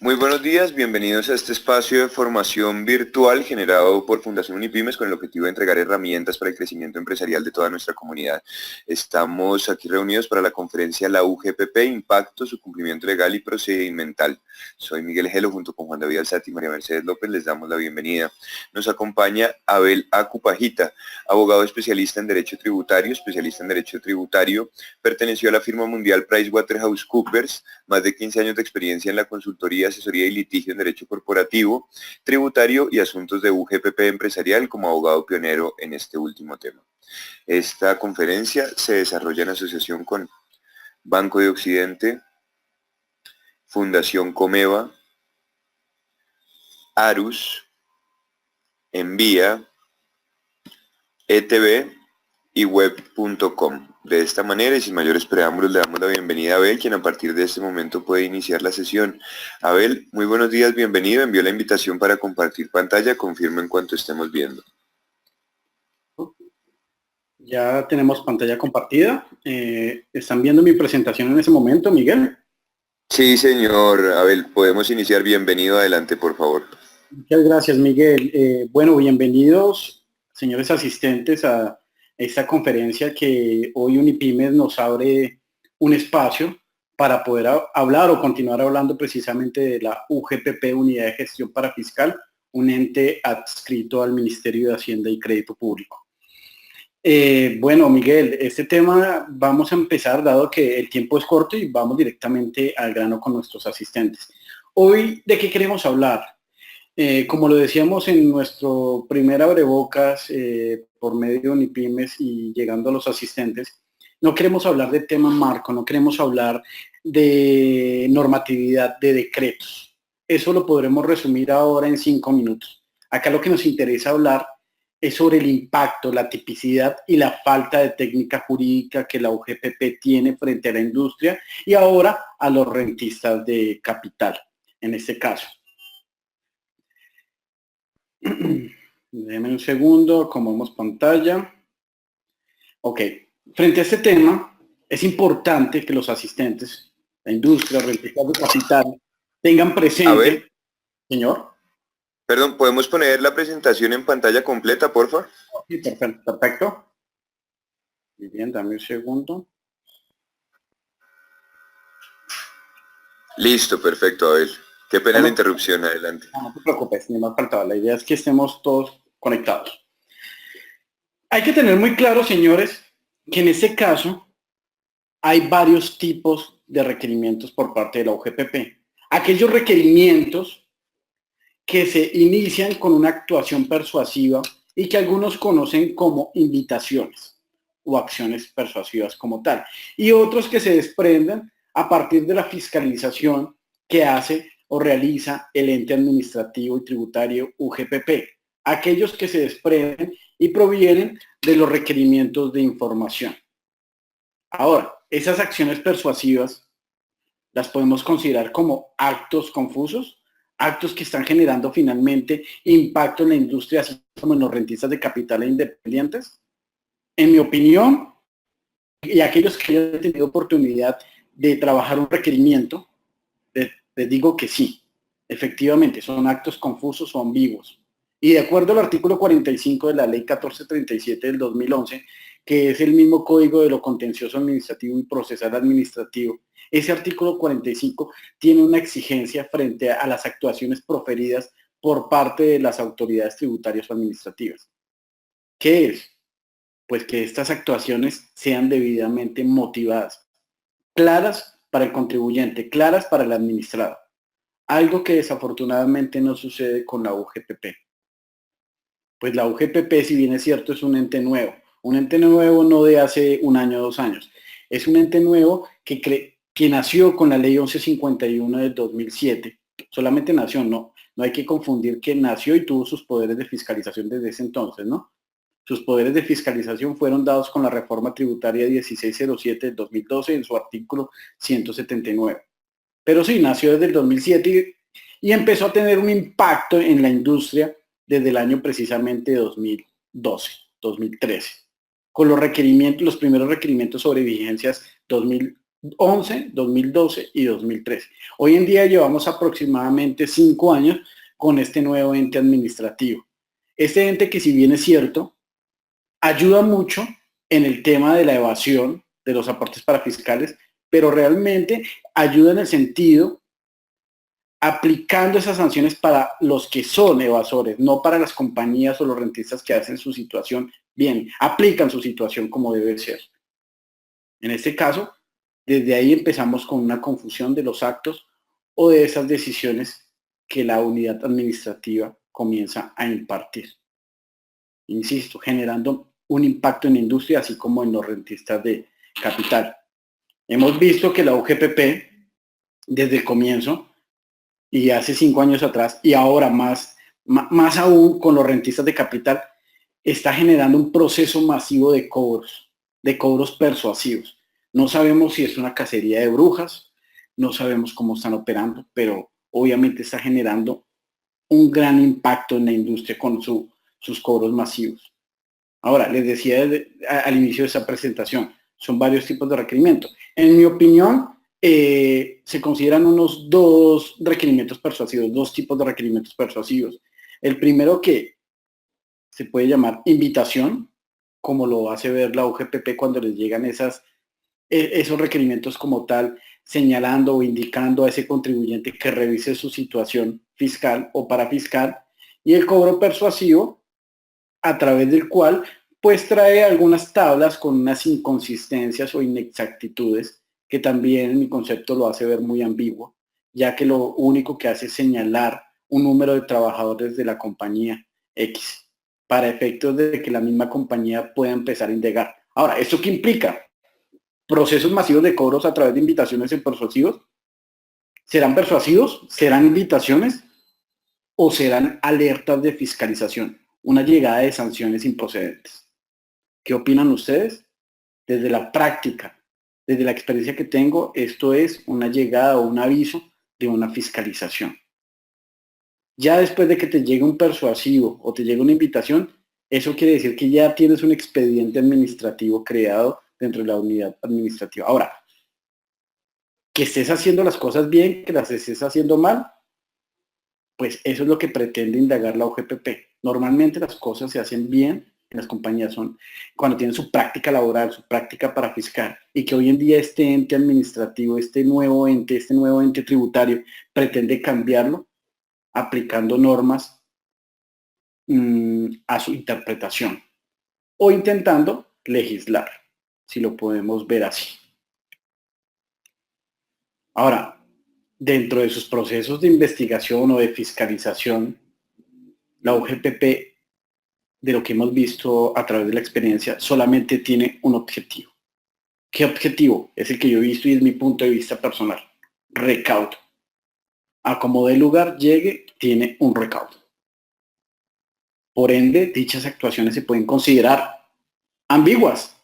Muy buenos días, bienvenidos a este espacio de formación virtual generado por Fundación Unipymes con el objetivo de entregar herramientas para el crecimiento empresarial de toda nuestra comunidad. Estamos aquí reunidos para la conferencia La UGPP, Impacto, su cumplimiento legal y procedimental. Soy Miguel Gelo, junto con Juan David Alzati y María Mercedes López, les damos la bienvenida. Nos acompaña Abel Acupajita, abogado especialista en Derecho Tributario, perteneció a la firma mundial PricewaterhouseCoopers, más de 15 años de experiencia en la consultoría, asesoría y litigio en derecho corporativo, tributario y asuntos de UGPP empresarial como abogado pionero en este último tema. Esta conferencia se desarrolla en asociación con Banco de Occidente, Fundación Comeva, Arus, Envía, ETV y web.com. De esta manera y sin mayores preámbulos le damos la bienvenida a Abel, quien a partir de este momento puede iniciar la sesión. Abel, muy buenos días, bienvenido. Envió la invitación para compartir pantalla, confirmo en cuanto estemos viendo. Ya tenemos pantalla compartida. ¿Están viendo mi presentación en ese momento, Miguel? Sí, señor Abel, podemos iniciar. Bienvenido, adelante, por favor. Muchas gracias, Miguel. Bueno, bienvenidos, señores asistentes, a esta conferencia que hoy Unipymes nos abre un espacio para poder hablar o continuar hablando precisamente de la UGPP, Unidad de Gestión Parafiscal, un ente adscrito al Ministerio de Hacienda y Crédito Público. Bueno, Miguel, este tema vamos a empezar, dado que el tiempo es corto, y vamos directamente al grano con nuestros asistentes. Hoy, ¿de qué queremos hablar? Como lo decíamos en nuestro primer abrebocas por medio de Unipymes y llegando a los asistentes, no queremos hablar de tema marco, no queremos hablar de normatividad, de decretos. Eso lo podremos resumir ahora en 5 minutos. Acá lo que nos interesa hablar es sobre el impacto, la tipicidad y la falta de técnica jurídica que la UGPP tiene frente a la industria y ahora a los rentistas de capital, en este caso. Déjenme un segundo, acomodamos pantalla. Ok, frente a este tema, es importante que los asistentes, la industria, rentistas de capital, tengan presente... Abel, señor. Perdón, ¿podemos poner la presentación en pantalla completa, por favor? Sí, perfecto. Muy bien, dame un segundo. Listo, perfecto, Abel. Qué pena la interrupción, adelante. No te preocupes, ni más faltaba. La idea es que estemos todos conectados. Hay que tener muy claro, señores, que en este caso hay varios tipos de requerimientos por parte de la UGPP. Aquellos requerimientos que se inician con una actuación persuasiva y que algunos conocen como invitaciones o acciones persuasivas como tal, y otros que se desprenden a partir de la fiscalización que hace o realiza el ente administrativo y tributario UGPP, aquellos que se desprenden y provienen de los requerimientos de información. Ahora, esas acciones persuasivas las podemos considerar como actos confusos, actos que están generando finalmente impacto en la industria, así como en los rentistas de capital e independientes. En mi opinión, y aquellos que hayan tenido oportunidad de trabajar un requerimiento, les digo que sí, efectivamente, son actos confusos o ambiguos. Y de acuerdo al artículo 45 de la ley 1437 del 2011, que es el mismo código de lo contencioso administrativo y procesal administrativo, ese artículo 45 tiene una exigencia frente a las actuaciones proferidas por parte de las autoridades tributarias o administrativas. ¿Qué es? Pues que estas actuaciones sean debidamente motivadas, claras para el contribuyente, claras para el administrado. Algo que desafortunadamente no sucede con la UGPP. Pues la UGPP, si bien es cierto, es un ente nuevo no de hace 1 año o 2 años. Es un ente nuevo que nació con la ley 1151 del 2007. Solamente nació, no hay que confundir que nació y tuvo sus poderes de fiscalización desde ese entonces, ¿no? Sus poderes de fiscalización fueron dados con la reforma tributaria 1607 del 2012 en su artículo 179. Pero sí, nació desde el 2007 y empezó a tener un impacto en la industria desde el año precisamente 2012, 2013, con los requerimientos, los primeros requerimientos sobre vigencias 2011, 2012 y 2013. Hoy en día llevamos aproximadamente 5 años con este nuevo ente administrativo. Este ente que, si bien es cierto, ayuda mucho en el tema de la evasión de los aportes parafiscales, pero realmente ayuda en el sentido aplicando esas sanciones para los que son evasores, no para las compañías o los rentistas que hacen su situación bien, aplican su situación como debe ser. En este caso, desde ahí empezamos con una confusión de los actos o de esas decisiones que la unidad administrativa comienza a impartir. Insisto, generando un impacto en la industria, así como en los rentistas de capital. Hemos visto que la UGPP, desde el comienzo, y hace 5 años atrás, y ahora más aún con los rentistas de capital, está generando un proceso masivo de cobros persuasivos. No sabemos si es una cacería de brujas, no sabemos cómo están operando, pero obviamente está generando un gran impacto en la industria con sus cobros masivos. Ahora, les decía al inicio de esta presentación, son varios tipos de requerimientos. En mi opinión, se consideran unos 2 requerimientos persuasivos, 2 tipos de requerimientos persuasivos. El primero, que se puede llamar invitación, como lo hace ver la UGPP cuando les llegan esos requerimientos como tal, señalando o indicando a ese contribuyente que revise su situación fiscal o parafiscal, y el cobro persuasivo, a través del cual pues trae algunas tablas con unas inconsistencias o inexactitudes que también en mi concepto lo hace ver muy ambiguo, ya que lo único que hace es señalar un número de trabajadores de la compañía X para efectos de que la misma compañía pueda empezar a indagar. Ahora, ¿esto qué implica? Procesos masivos de cobros a través de invitaciones en persuasivos. ¿Serán persuasivos? ¿Serán invitaciones? ¿O serán alertas de fiscalización? Una llegada de sanciones improcedentes. ¿Qué opinan ustedes? Desde la práctica, desde la experiencia que tengo, esto es una llegada o un aviso de una fiscalización. Ya después de que te llegue un persuasivo o te llegue una invitación, eso quiere decir que ya tienes un expediente administrativo creado dentro de la unidad administrativa. Ahora, que estés haciendo las cosas bien, que las estés haciendo mal, pues eso es lo que pretende indagar la UGPP. Normalmente las cosas se hacen bien en las compañías, son cuando tienen su práctica laboral, su práctica parafiscal, y que hoy en día este ente administrativo, este nuevo ente tributario, pretende cambiarlo aplicando normas a su interpretación o intentando legislar, si lo podemos ver así. Ahora, dentro de sus procesos de investigación o de fiscalización, la UGPP, de lo que hemos visto a través de la experiencia, solamente tiene un objetivo. ¿Qué objetivo? Es el que yo he visto y es mi punto de vista personal. Recaudo. A como dé lugar llegue, tiene un recaudo. Por ende, dichas actuaciones se pueden considerar ambiguas.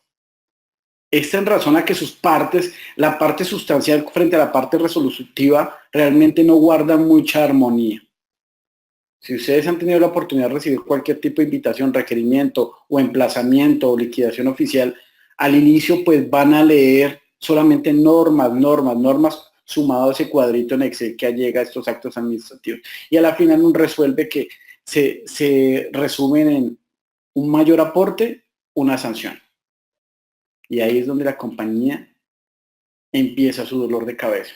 Esta en razón a que sus partes, la parte sustancial frente a la parte resolutiva, realmente no guardan mucha armonía. Si ustedes han tenido la oportunidad de recibir cualquier tipo de invitación, requerimiento o emplazamiento o liquidación oficial, al inicio pues van a leer solamente normas, sumado a ese cuadrito en Excel que llega a estos actos administrativos. Y a la final un resuelve que se resumen en un mayor aporte, una sanción. Y ahí es donde la compañía empieza su dolor de cabeza.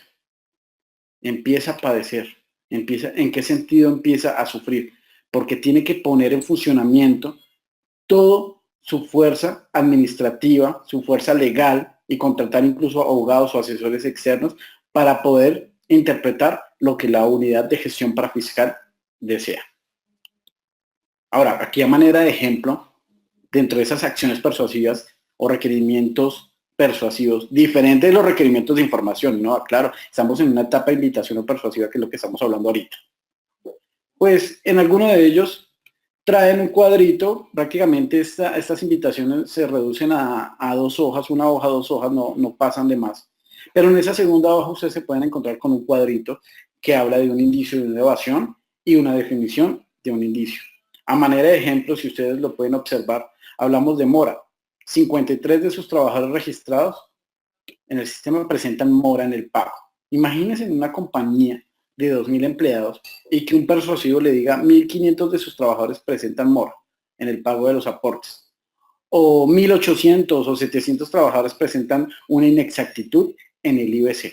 Empieza a padecer. ¿En qué sentido empieza a sufrir? Porque tiene que poner en funcionamiento toda su fuerza administrativa, su fuerza legal y contratar incluso abogados o asesores externos para poder interpretar lo que la unidad de gestión parafiscal desea. Ahora, aquí a manera de ejemplo, dentro de esas acciones persuasivas o requerimientos persuasivos, diferentes de los requerimientos de información, ¿no? Claro, estamos en una etapa de invitación o persuasiva, que es lo que estamos hablando ahorita. Pues en alguno de ellos traen un cuadrito, prácticamente estas invitaciones se reducen a 2 hojas, una hoja, 2 hojas, no pasan de más. Pero en esa segunda hoja ustedes se pueden encontrar con un cuadrito que habla de un indicio de una evasión y una definición de un indicio. A manera de ejemplo, si ustedes lo pueden observar, hablamos de mora. 53 de sus trabajadores registrados en el sistema presentan mora en el pago. Imagínense en una compañía de 2.000 empleados y que un persuasivo le diga 1.500 de sus trabajadores presentan mora en el pago de los aportes. O 1.800 o 700 trabajadores presentan una inexactitud en el IBC.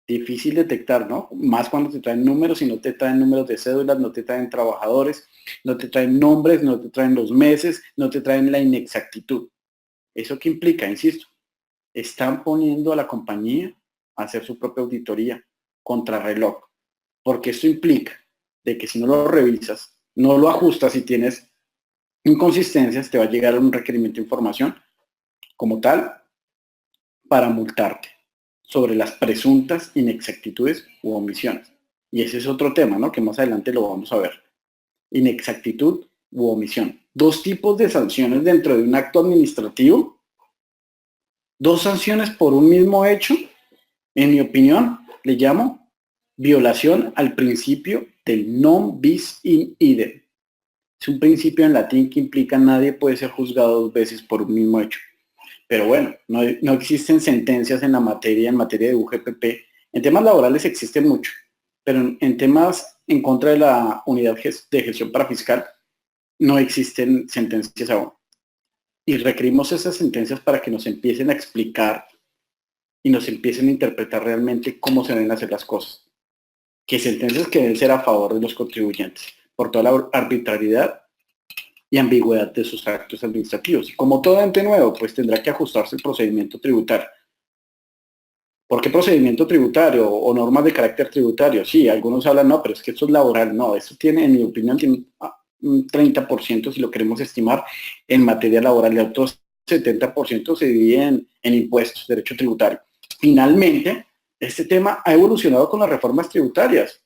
Difícil detectar, ¿no? Más cuando te traen números y no te traen números de cédulas, no te traen trabajadores, no te traen nombres, no te traen los meses, no te traen la inexactitud. ¿Eso qué implica? Insisto, están poniendo a la compañía a hacer su propia auditoría contrarreloj, porque esto implica de que si no lo revisas, no lo ajustas y tienes inconsistencias, te va a llegar un requerimiento de información como tal para multarte sobre las presuntas inexactitudes u omisiones. Y ese es otro tema, ¿no? Que más adelante lo vamos a ver. Inexactitud u omisión. Dos tipos de sanciones dentro de un acto administrativo. Dos sanciones por un mismo hecho. En mi opinión, le llamo violación al principio del non bis in idem. Es un principio en latín que implica nadie puede ser juzgado dos veces por un mismo hecho. Pero bueno, no existen sentencias en materia de UGPP. En temas laborales existen mucho, pero en temas en contra de la unidad de gestión parafiscal no existen sentencias aún. Y requerimos esas sentencias para que nos empiecen a explicar y nos empiecen a interpretar realmente cómo se deben hacer las cosas. Que sentencias que deben ser a favor de los contribuyentes, por toda la arbitrariedad y ambigüedad de sus actos administrativos. Y como todo ente nuevo, pues tendrá que ajustarse el procedimiento tributario. ¿Por qué procedimiento tributario o normas de carácter tributario? Sí, algunos hablan, no, pero es que esto es laboral. No, esto tiene, en mi opinión, tiene un 30% si lo queremos estimar en materia laboral y otros 70% se divide en impuestos, derecho tributario. Finalmente, este tema ha evolucionado con las reformas tributarias.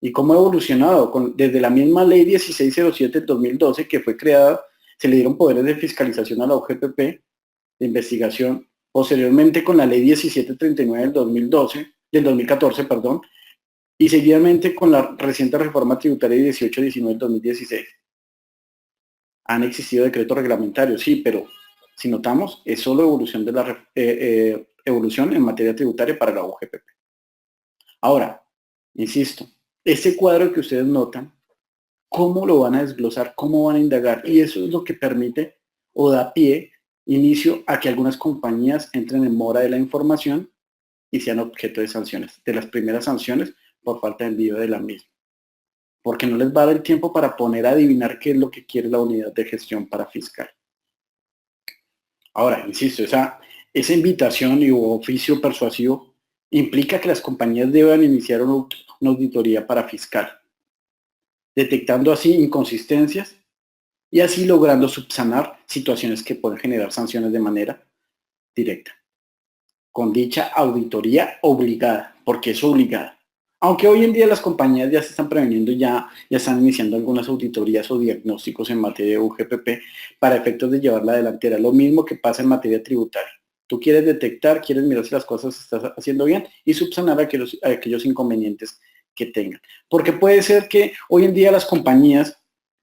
¿Y cómo ha evolucionado? Desde la misma ley 1607 del 2012 que fue creada, se le dieron poderes de fiscalización a la UGPP, de investigación, posteriormente con la ley 1739 del 2014, y seguidamente con la reciente reforma tributaria 1819 del 2016. Han existido decretos reglamentarios, sí, pero si notamos, es solo evolución de la evolución en materia tributaria para la UGPP. Ahora, insisto, ese cuadro que ustedes notan, ¿cómo lo van a desglosar? ¿Cómo van a indagar? Y eso es lo que permite o da pie, inicio a que algunas compañías entren en mora de la información y sean objeto de sanciones. De las primeras sanciones por falta de envío de la misma. Porque no les va a dar el tiempo para poner a adivinar qué es lo que quiere la unidad de gestión parafiscal. Ahora, insisto, esa invitación y oficio persuasivo implica que las compañías deban iniciar una auditoría parafiscal, detectando así inconsistencias y así logrando subsanar situaciones que pueden generar sanciones de manera directa. Con dicha auditoría obligada, porque es obligada. Aunque hoy en día las compañías ya se están preveniendo, ya están iniciando algunas auditorías o diagnósticos en materia de UGPP para efectos de llevar la delantera. Lo mismo que pasa en materia tributaria. Tú quieres detectar, quieres mirar si las cosas se están haciendo bien y subsanar aquellos inconvenientes que tengan. Porque puede ser que hoy en día las compañías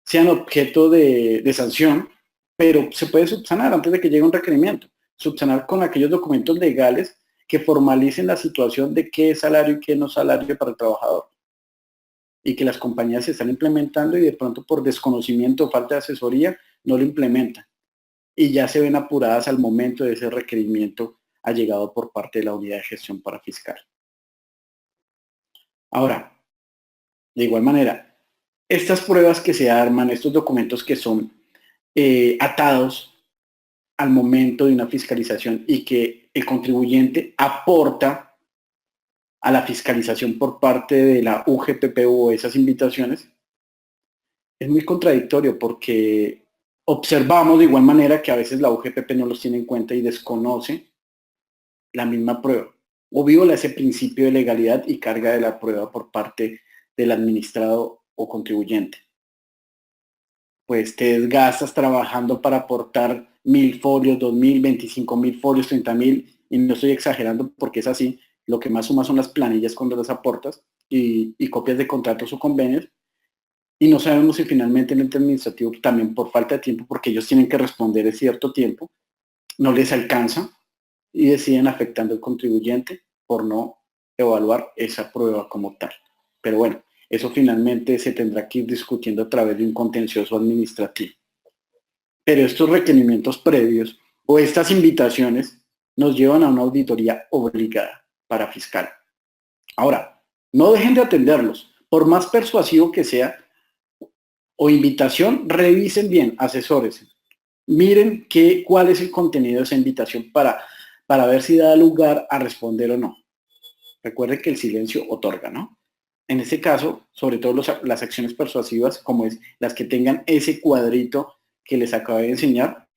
sean objeto de sanción, pero se puede subsanar antes de que llegue un requerimiento. Subsanar con aquellos documentos legales que formalicen la situación de qué es salario y qué no salario para el trabajador. Y que las compañías se están implementando y de pronto por desconocimiento o falta de asesoría no lo implementan. Y ya se ven apuradas al momento de ese requerimiento allegado por parte de la unidad de gestión parafiscal. Ahora, de igual manera, estas pruebas que se arman, estos documentos que son atados al momento de una fiscalización y que el contribuyente aporta a la fiscalización por parte de la UGPP o esas invitaciones, es muy contradictorio porque observamos de igual manera que a veces la UGPP no los tiene en cuenta y desconoce la misma prueba o viola ese principio de legalidad y carga de la prueba por parte del administrado o contribuyente. Pues te desgastas trabajando para aportar 1.000 folios, 2.000, 25.000 folios, 30.000, y no estoy exagerando porque es así. Lo que más suma son las planillas cuando las aportas y copias de contratos o convenios. Y no sabemos si finalmente el ente administrativo, también por falta de tiempo, porque ellos tienen que responder en cierto tiempo, no les alcanza y deciden afectando al contribuyente por no evaluar esa prueba como tal. Pero bueno, eso finalmente se tendrá que ir discutiendo a través de un contencioso administrativo. Pero estos requerimientos previos o estas invitaciones nos llevan a una auditoría obligada para fiscal. Ahora, no dejen de atenderlos. Por más persuasivo que sea o invitación, revisen bien, asesores. Miren cuál es el contenido de esa invitación para ver si da lugar a responder o no. Recuerden que el silencio otorga, ¿no? En este caso, sobre todo las acciones persuasivas, como es las que tengan ese cuadrito que les acabé de enseñar,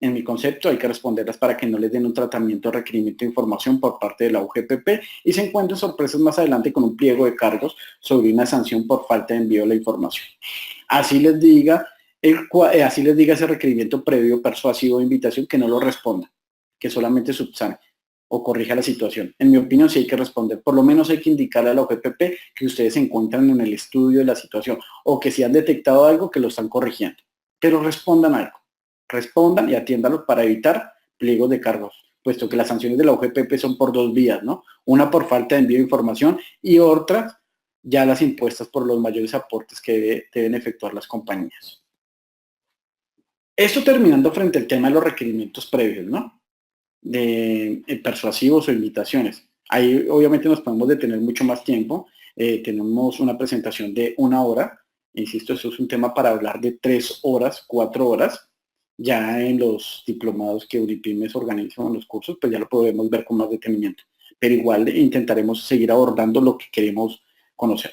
en mi concepto hay que responderlas para que no les den un tratamiento de requerimiento de información por parte de la UGPP y se encuentren sorpresas más adelante con un pliego de cargos sobre una sanción por falta de envío de la información. Así les diga ese requerimiento previo persuasivo de invitación que no lo responda, que solamente subsane o corrija la situación. En mi opinión sí hay que responder, por lo menos hay que indicarle a la UGPP que ustedes se encuentran en el estudio de la situación o que si han detectado algo que lo están corrigiendo, pero respondan algo. Respondan y atiéndanlo para evitar pliegos de cargos, puesto que las sanciones de la UGPP son por dos vías, ¿no? Una por falta de envío de información y otra ya las impuestas por los mayores aportes que deben efectuar las compañías. Esto terminando frente al tema de los requerimientos previos, ¿no? De persuasivos o invitaciones. Ahí obviamente nos podemos detener mucho más tiempo. Tenemos una presentación de 1 hora. Insisto, eso es un tema para hablar de 3 horas, 4 horas. Ya en los diplomados que Unipymes organiza en los cursos, pues ya lo podemos ver con más detenimiento. Pero igual intentaremos seguir abordando lo que queremos conocer.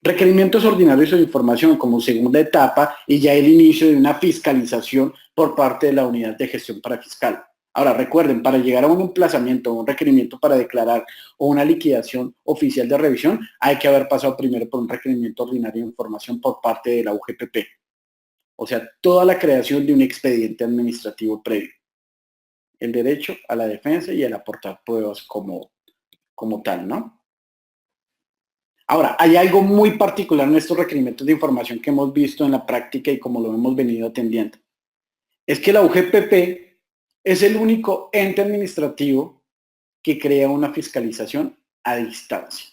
Requerimientos ordinarios de información como segunda etapa y ya el inicio de una fiscalización por parte de la unidad de gestión parafiscal. Ahora recuerden, para llegar a un emplazamiento, un requerimiento para declarar o una liquidación oficial de revisión, hay que haber pasado primero por un requerimiento ordinario de información por parte de la UGPP. O sea, toda la creación de un expediente administrativo previo. El derecho a la defensa y el aportar pruebas como tal, ¿no? Ahora, hay algo muy particular en estos requerimientos de información que hemos visto en la práctica y como lo hemos venido atendiendo. Es que la UGPP es el único ente administrativo que crea una fiscalización a distancia.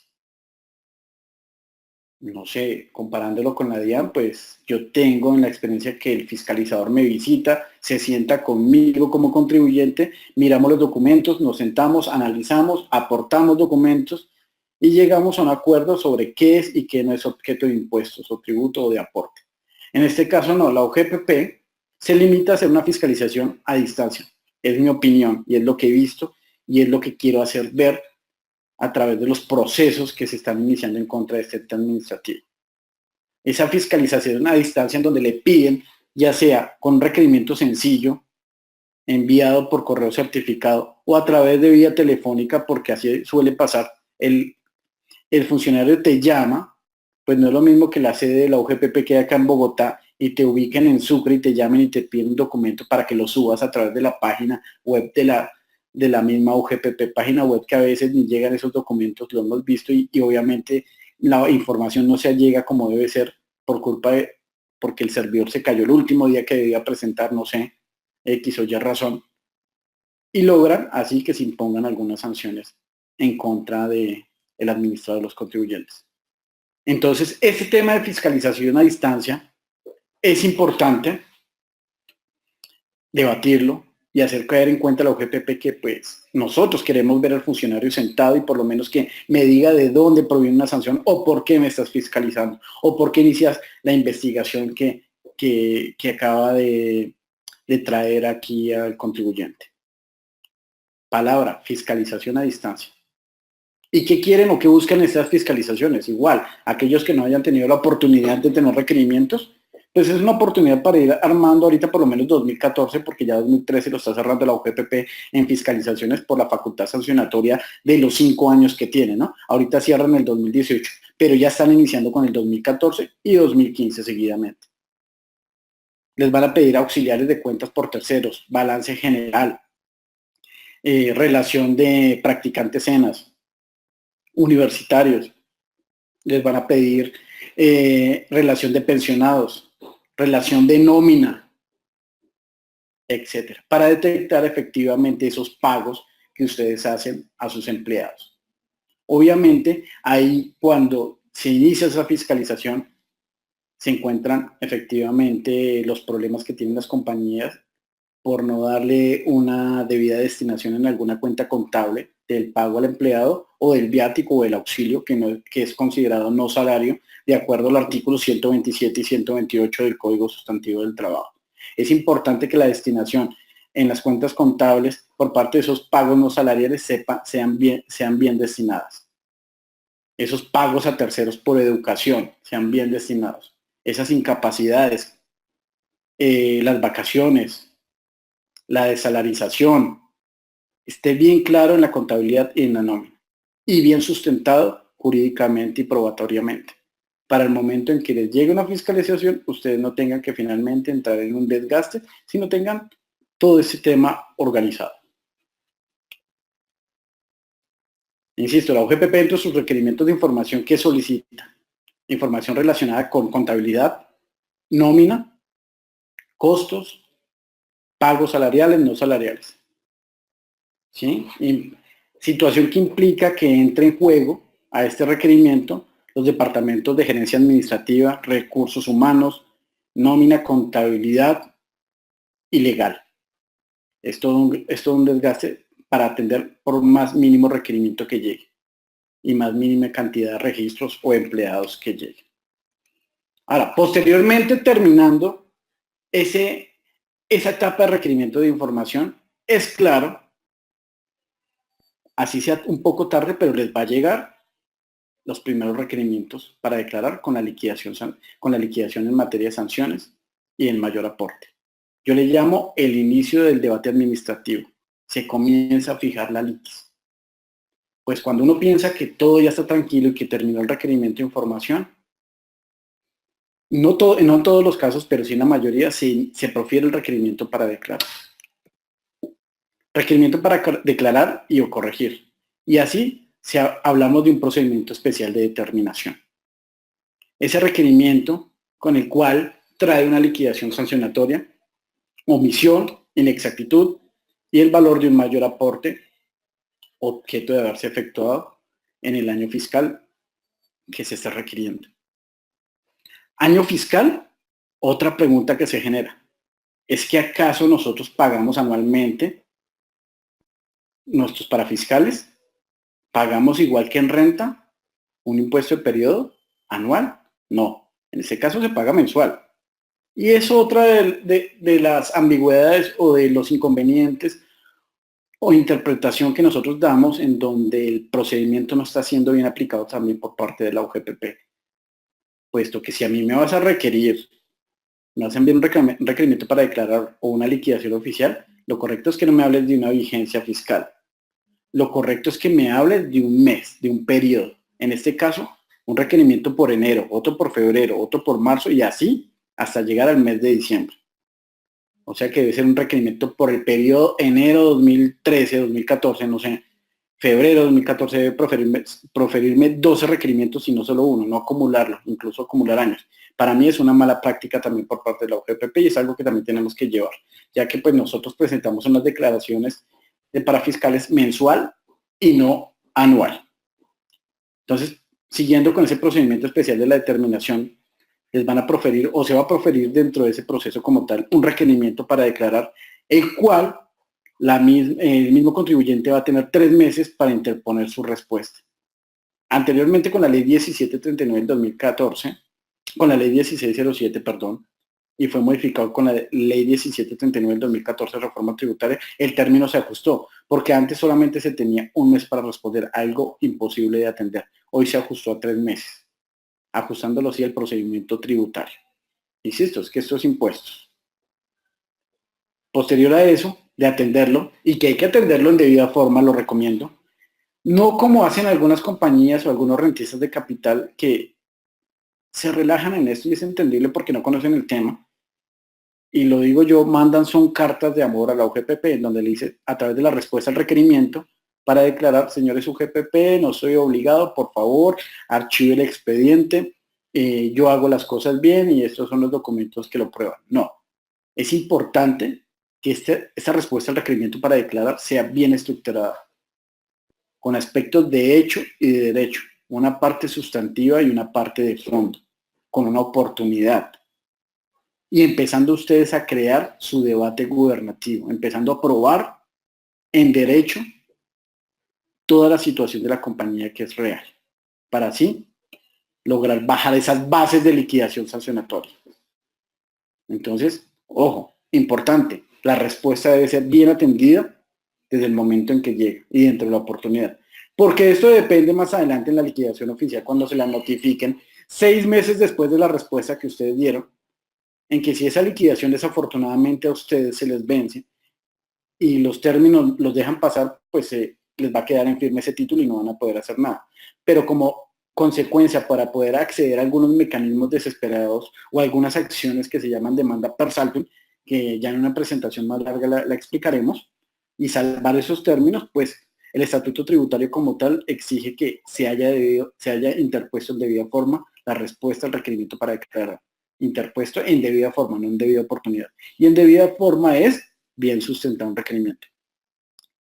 No sé, comparándolo con la DIAN, pues yo tengo en la experiencia que el fiscalizador me visita, se sienta conmigo como contribuyente, miramos los documentos, nos sentamos, analizamos, aportamos documentos y llegamos a un acuerdo sobre qué es y qué no es objeto de impuestos o tributo o de aporte. En este caso no, la UGPP se limita a hacer una fiscalización a distancia. Es mi opinión y es lo que he visto y es lo que quiero hacer ver a través de los procesos que se están iniciando en contra de este ente administrativo. Esa fiscalización a distancia en donde le piden, ya sea con un requerimiento sencillo, enviado por correo certificado o a través de vía telefónica, porque así suele pasar, el funcionario te llama, pues no es lo mismo que la sede de la UGPP que acá en Bogotá y te ubiquen en Sucre y te llamen y te piden un documento para que lo subas a través de la página web de la misma UGPP, página web que a veces ni llegan esos documentos, lo hemos visto y obviamente la información no se llega como debe ser por culpa de, porque el servidor se cayó el último día que debía presentar, no sé, X o Y razón, y logran así que se impongan algunas sanciones en contra del administrador de los contribuyentes. Entonces, este tema de fiscalización a distancia es importante debatirlo y hacer caer en cuenta a la UGPP que pues nosotros queremos ver al funcionario sentado y por lo menos que me diga de dónde proviene una sanción o por qué me estás fiscalizando o por qué inicias la investigación que acaba de traer aquí al contribuyente. Palabra, fiscalización a distancia. ¿Y qué quieren o qué buscan estas fiscalizaciones? Igual, aquellos que no hayan tenido la oportunidad de tener requerimientos, pues es una oportunidad para ir armando ahorita por lo menos 2014, porque ya 2013 lo está cerrando la UGPP en fiscalizaciones por la facultad sancionatoria de los 5 años que tiene, ¿no? Ahorita cierran el 2018, pero ya están iniciando con el 2014 y 2015 seguidamente. Les van a pedir auxiliares de cuentas por terceros, balance general, relación de practicantes cenas, universitarios, les van a pedir relación de pensionados, relación de nómina, etcétera, para detectar efectivamente esos pagos que ustedes hacen a sus empleados. Obviamente, ahí cuando se inicia esa fiscalización, se encuentran efectivamente los problemas que tienen las compañías por no darle una debida destinación en alguna cuenta contable del pago al empleado o del viático o del auxilio, que es considerado no salario, de acuerdo al artículo 127 y 128 del Código Sustantivo del Trabajo. Es importante que la destinación en las cuentas contables por parte de esos pagos no salariales sean bien destinadas. Esos pagos a terceros por educación sean bien destinados. Esas incapacidades, las vacaciones, la desalarización, esté bien claro en la contabilidad y en la nómina y bien sustentado jurídicamente y probatoriamente. Para el momento en que les llegue una fiscalización, ustedes no tengan que finalmente entrar en un desgaste, sino tengan todo ese tema organizado. Insisto, la UGPP entre sus requerimientos de información que solicita, información relacionada con contabilidad, nómina, costos, pagos salariales, no salariales. ¿Sí? Y situación que implica que entre en juego a este requerimiento los departamentos de gerencia administrativa, recursos humanos, nómina, contabilidad y legal. Es todo un desgaste para atender por más mínimo requerimiento que llegue y más mínima cantidad de registros o empleados que lleguen. Ahora, posteriormente, terminando esa etapa de requerimiento de información, es claro, así sea un poco tarde, pero les va a llegar los primeros requerimientos para declarar con la liquidación en materia de sanciones y el mayor aporte. Yo le llamo el inicio del debate administrativo. Se comienza a fijar la liquis. Pues cuando uno piensa que todo ya está tranquilo y que terminó el requerimiento de información, no en todos los casos, pero sí en la mayoría, se profiere el requerimiento para declarar. Requerimiento para declarar y o corregir. Y así hablamos de un procedimiento especial de determinación. Ese requerimiento con el cual trae una liquidación sancionatoria, omisión, inexactitud y el valor de un mayor aporte objeto de haberse efectuado en el año fiscal que se esté requiriendo. Año fiscal, otra pregunta que se genera. ¿Es que acaso nosotros pagamos anualmente nuestros parafiscales? ¿Pagamos igual que en renta un impuesto de periodo anual? No, en ese caso se paga mensual. Y es otra de las ambigüedades o de los inconvenientes o interpretación que nosotros damos en donde el procedimiento no está siendo bien aplicado también por parte de la UGPP. Puesto que si a mí me vas a requerir, me vas a enviar un requerimiento para declarar o una liquidación oficial, lo correcto es que no me hables de una vigencia fiscal. Lo correcto es que me hables de un mes, de un periodo. En este caso, un requerimiento por enero, otro por febrero, otro por marzo y así hasta llegar al mes de diciembre. O sea que debe ser un requerimiento por el periodo enero 2013, 2014, no sé, febrero 2014 debe proferirme 12 requerimientos y no solo uno, no acumularlo, incluso acumular años. Para mí es una mala práctica también por parte de la UGPP y es algo que también tenemos que llevar, ya que pues nosotros presentamos unas declaraciones de parafiscales mensual y no anual. Entonces, siguiendo con ese procedimiento especial de la determinación, les van a proferir o se va a proferir dentro de ese proceso como tal un requerimiento para declarar, el cual el mismo contribuyente va a tener 3 meses para interponer su respuesta. Anteriormente con la ley 1739 del 2014, con la ley 1607, perdón, y fue modificado con la ley 1739 del 2014 de reforma tributaria, el término se ajustó, porque antes solamente se tenía un mes para responder, algo imposible de atender. Hoy se ajustó a 3 meses, ajustándolo así al procedimiento tributario. Insisto, es que estos impuestos. Posterior a eso, de atenderlo, y que hay que atenderlo en debida forma, lo recomiendo, no como hacen algunas compañías o algunos rentistas de capital que se relajan en esto y es entendible porque no conocen el tema. Y lo digo yo, son cartas de amor a la UGPP, en donde le dice, a través de la respuesta al requerimiento, para declarar, señores UGPP, no soy obligado, por favor, archive el expediente, yo hago las cosas bien y estos son los documentos que lo prueban. No, es importante que esta respuesta al requerimiento para declarar sea bien estructurada, con aspectos de hecho y de derecho, una parte sustantiva y una parte de fondo, con una oportunidad. Y empezando ustedes a crear su debate gubernativo, empezando a probar en derecho toda la situación de la compañía que es real, para así lograr bajar esas bases de liquidación sancionatoria. Entonces, ojo, importante, la respuesta debe ser bien atendida desde el momento en que llegue y dentro de la oportunidad. Porque esto depende más adelante en la liquidación oficial cuando se la notifiquen 6 meses después de la respuesta que ustedes dieron, en que si esa liquidación desafortunadamente a ustedes se les vence y los términos los dejan pasar, pues les va a quedar en firme ese título y no van a poder hacer nada. Pero como consecuencia para poder acceder a algunos mecanismos desesperados o algunas acciones que se llaman demanda per saltum, que ya en una presentación más larga la explicaremos, y salvar esos términos, pues el estatuto tributario como tal exige que se haya interpuesto en debida forma la respuesta al requerimiento para declarar. Interpuesto en debida forma, no en debida oportunidad. Y en debida forma es bien sustentado un requerimiento.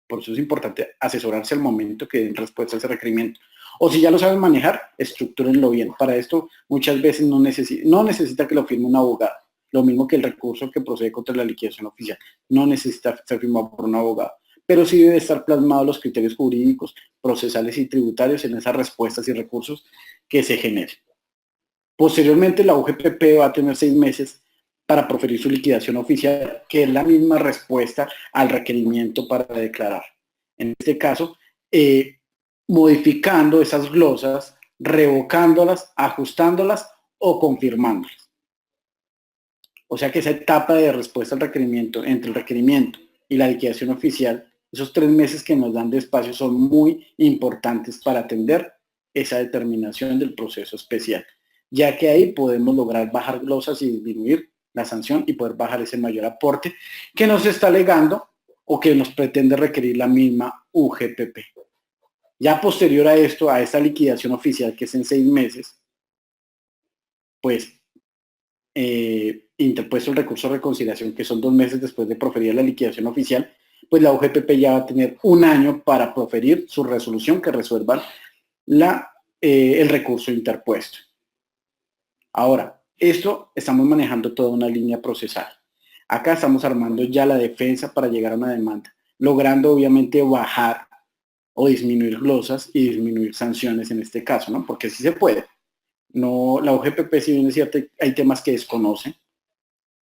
Por eso es importante asesorarse al momento que den respuesta a ese requerimiento. O si ya lo saben manejar, estructúrenlo bien. Para esto muchas veces no necesita que lo firme un abogado. Lo mismo que el recurso que procede contra la liquidación oficial. No necesita ser firmado por un abogado. Pero sí debe estar plasmados los criterios jurídicos, procesales y tributarios en esas respuestas y recursos que se generen. Posteriormente, la UGPP va a tener 6 meses para proferir su liquidación oficial, que es la misma respuesta al requerimiento para declarar. En este caso, modificando esas glosas, revocándolas, ajustándolas o confirmándolas. O sea que esa etapa de respuesta al requerimiento, entre el requerimiento y la liquidación oficial, esos 3 meses que nos dan de espacio son muy importantes para atender esa determinación del proceso especial, ya que ahí podemos lograr bajar glosas y disminuir la sanción y poder bajar ese mayor aporte que nos está alegando o que nos pretende requerir la misma UGPP. Ya posterior a esto, a esta liquidación oficial que es en 6 meses, pues interpuesto el recurso de reconciliación, que son 2 meses después de proferir la liquidación oficial, pues la UGPP ya va a tener 1 año para proferir su resolución que resuelva el recurso interpuesto. Ahora, esto estamos manejando toda una línea procesal. Acá estamos armando ya la defensa para llegar a una demanda, logrando obviamente bajar o disminuir glosas y disminuir sanciones en este caso, ¿no? Porque sí se puede. No, la UGPP, si bien es cierto, hay temas que desconocen.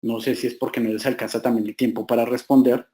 No sé si es porque no les alcanza también el tiempo para responder,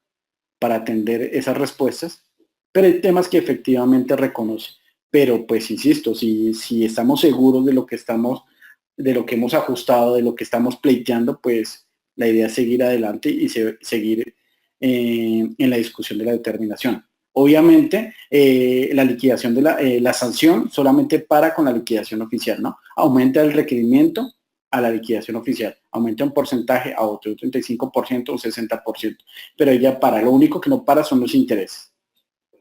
para atender esas respuestas, pero hay temas que efectivamente reconoce. Pero pues insisto, si estamos seguros de lo que hemos ajustado, de lo que estamos pleiteando, pues la idea es seguir adelante y seguir en la discusión de la determinación. Obviamente, la liquidación de la sanción solamente para con la liquidación oficial, ¿no? Aumenta el requerimiento a la liquidación oficial, aumenta un porcentaje a otro, un 35% o un 60%, pero ella para, lo único que no para son los intereses.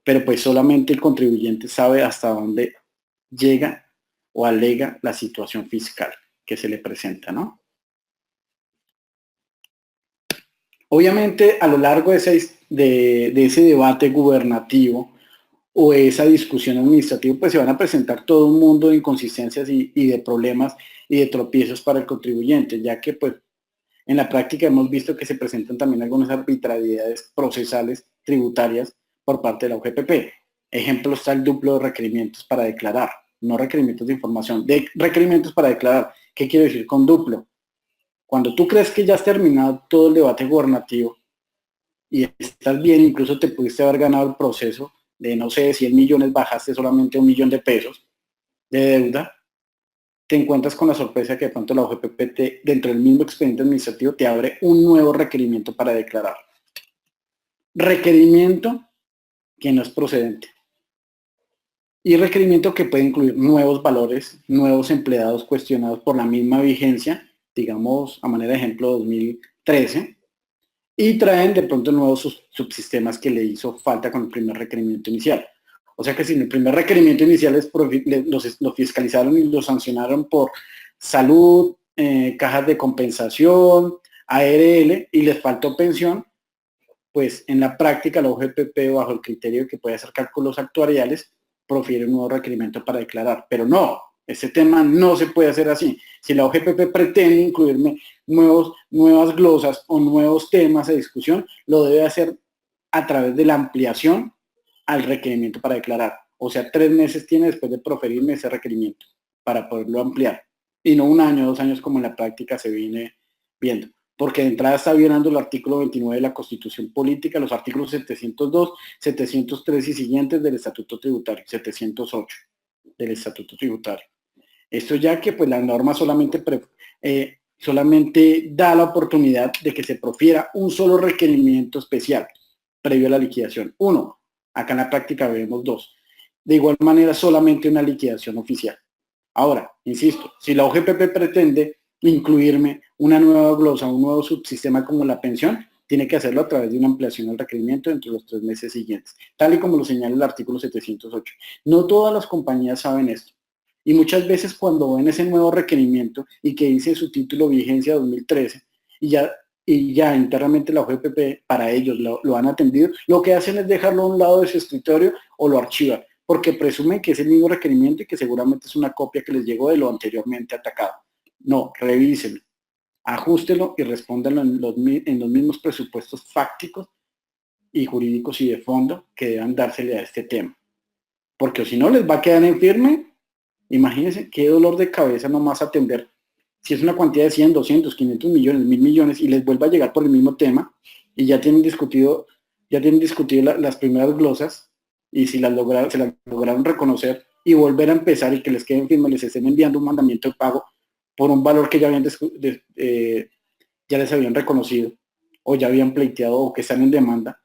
Pero pues solamente el contribuyente sabe hasta dónde llega o alega la situación fiscal que se le presenta, ¿no? Obviamente, a lo largo de ese debate gubernativo o esa discusión administrativa, pues se van a presentar todo un mundo de inconsistencias y de problemas y de tropiezos para el contribuyente, ya que pues en la práctica hemos visto que se presentan también algunas arbitrariedades procesales tributarias por parte de la UGPP. Ejemplo está el duplo de requerimientos para declarar, no requerimientos de información, de requerimientos para declarar. ¿Qué quiero decir con duplo? Cuando tú crees que ya has terminado todo el debate gubernativo y estás bien, incluso te pudiste haber ganado el proceso de, no sé, 100 millones, bajaste solamente 1 millón de pesos de deuda, te encuentras con la sorpresa que de pronto la UGPP dentro del mismo expediente administrativo te abre un nuevo requerimiento para declarar. Requerimiento que no es procedente. Y requerimiento que puede incluir nuevos valores, nuevos empleados cuestionados por la misma vigencia, digamos a manera de ejemplo 2013, y traen de pronto nuevos subsistemas que le hizo falta con el primer requerimiento inicial. O sea que si en el primer requerimiento inicial lo fiscalizaron y lo sancionaron por salud, cajas de compensación, ARL, y les faltó pensión, pues en la práctica la UGPP, bajo el criterio de que puede hacer cálculos actuariales, profiere un nuevo requerimiento para declarar. Pero no, ese tema no se puede hacer así. Si la OGPP pretende incluirme nuevas glosas o nuevos temas de discusión, lo debe hacer a través de la ampliación al requerimiento para declarar. O sea, 3 meses tiene después de proferirme ese requerimiento para poderlo ampliar. Y no 1 año, 2 años como en la práctica se viene viendo. Porque de entrada está violando el artículo 29 de la Constitución Política, los artículos 702, 703 y siguientes del Estatuto Tributario, 708 del Estatuto Tributario. Esto ya que pues la norma solamente da la oportunidad de que se profiera un solo requerimiento especial previo a la liquidación. 1, acá en la práctica vemos 2. De igual manera, solamente una liquidación oficial. Ahora, insisto, si la OGPP pretende incluirme una nueva glosa, un nuevo subsistema como la pensión, tiene que hacerlo a través de una ampliación del requerimiento entre los 3 meses siguientes, tal y como lo señala el artículo 708. No todas las compañías saben esto. Y muchas veces cuando ven ese nuevo requerimiento y que dice su título vigencia 2013 y ya internamente la OGPP para ellos lo han atendido, lo que hacen es dejarlo a un lado de su escritorio o lo archivan, porque presumen que es el mismo requerimiento y que seguramente es una copia que les llegó de lo anteriormente atacado. No, revísenlo, ajustenlo y respóndanlo en los mismos presupuestos fácticos y jurídicos y de fondo que deban dársele a este tema. Porque si no les va a quedar en firme. Imagínense qué dolor de cabeza nomás atender. Si es una cantidad de 100, 200, 500 millones, 1000 millones y les vuelve a llegar por el mismo tema y ya tienen discutido las primeras glosas y si se las lograron reconocer y volver a empezar y que les queden firmes, les estén enviando un mandamiento de pago por un valor que ya les habían reconocido o ya habían pleiteado o que están en demanda.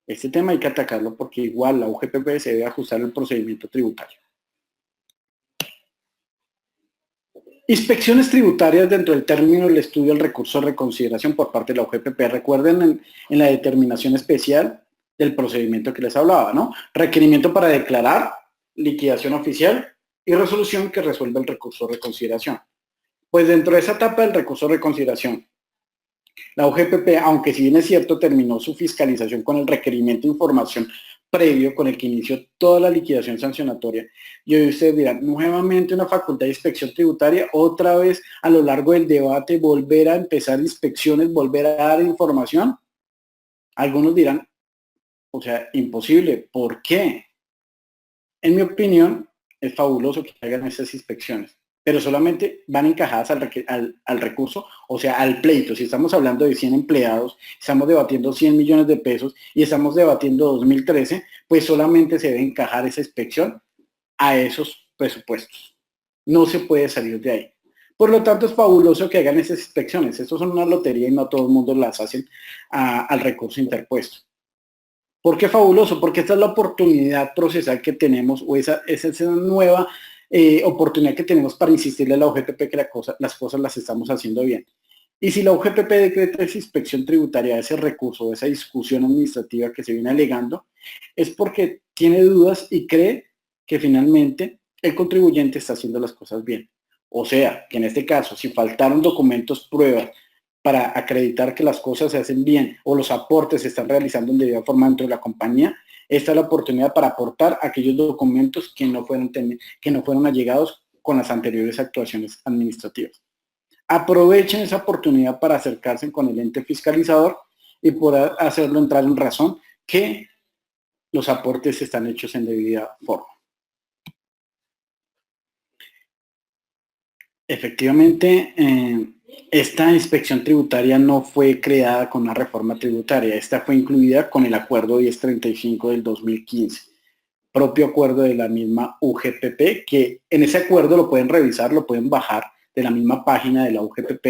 Este tema hay que atacarlo porque igual la UGPP se debe ajustar al procedimiento tributario. Inspecciones tributarias dentro del término del estudio del recurso de reconsideración por parte de la UGPP. Recuerden en la determinación especial del procedimiento que les hablaba, ¿no? Requerimiento para declarar, liquidación oficial y resolución que resuelve el recurso de reconsideración. Pues dentro de esa etapa del recurso de reconsideración, la UGPP, aunque si bien es cierto, terminó su fiscalización con el requerimiento de información previo con el que inició toda la liquidación sancionatoria. Y hoy ustedes dirán, nuevamente una facultad de inspección tributaria, otra vez a lo largo del debate, volver a empezar inspecciones, volver a dar información. Algunos dirán, o sea, imposible. ¿Por qué? En mi opinión, es fabuloso que hagan esas inspecciones, pero solamente van encajadas al recurso, o sea, al pleito. Si estamos hablando de 100 empleados, estamos debatiendo 100 millones de pesos y estamos debatiendo 2013, pues solamente se debe encajar esa inspección a esos presupuestos. No se puede salir de ahí. Por lo tanto, es fabuloso que hagan esas inspecciones. Estos son una lotería y no todo el mundo las hacen al recurso interpuesto. ¿Por qué fabuloso? Porque esta es la oportunidad procesal que tenemos, o esa es esa nueva oportunidad que tenemos para insistirle a la OGPP que las cosas las estamos haciendo bien. Y si la OGPP decreta esa inspección tributaria, ese recurso, esa discusión administrativa que se viene alegando, es porque tiene dudas y cree que finalmente el contribuyente está haciendo las cosas bien. O sea, que en este caso, si faltaron documentos, pruebas, para acreditar que las cosas se hacen bien o los aportes se están realizando en debida forma dentro de la compañía, esta es la oportunidad para aportar aquellos documentos que no fueron allegados con las anteriores actuaciones administrativas. Aprovechen esa oportunidad para acercarse con el ente fiscalizador y poder hacerlo entrar en razón que los aportes están hechos en debida forma. Efectivamente, esta inspección tributaria no fue creada con una reforma tributaria, esta fue incluida con el acuerdo 1035 del 2015, propio acuerdo de la misma UGPP, que en ese acuerdo lo pueden revisar, lo pueden bajar de la misma página de la UGPP,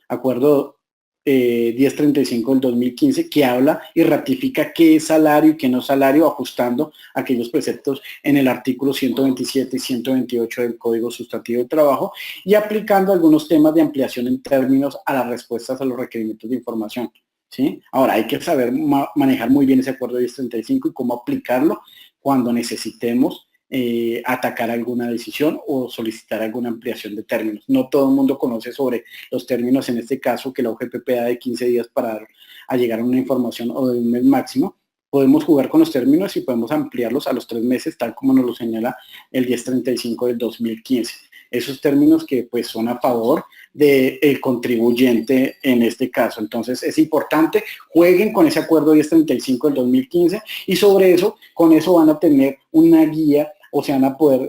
acuerdo 1035 del 2015, que habla y ratifica qué es salario y qué no es salario, ajustando aquellos preceptos en el artículo 127 y 128 del Código Sustantivo del Trabajo y aplicando algunos temas de ampliación en términos a las respuestas a los requerimientos de información. ¿Sí? Ahora, hay que saber manejar muy bien ese acuerdo 1035 y cómo aplicarlo cuando necesitemos atacar alguna decisión o solicitar alguna ampliación de términos. No todo el mundo conoce sobre los términos, en este caso, que la UGPP da de 15 días para llegar a una información o de un mes máximo, podemos jugar con los términos y podemos ampliarlos a los 3 meses, tal como nos lo señala el 1035 del 2015. Esos términos que pues son a favor del contribuyente en este caso. Entonces es importante, jueguen con ese acuerdo 1035 del 2015 y sobre eso, con eso van a tener una guía o se van a poder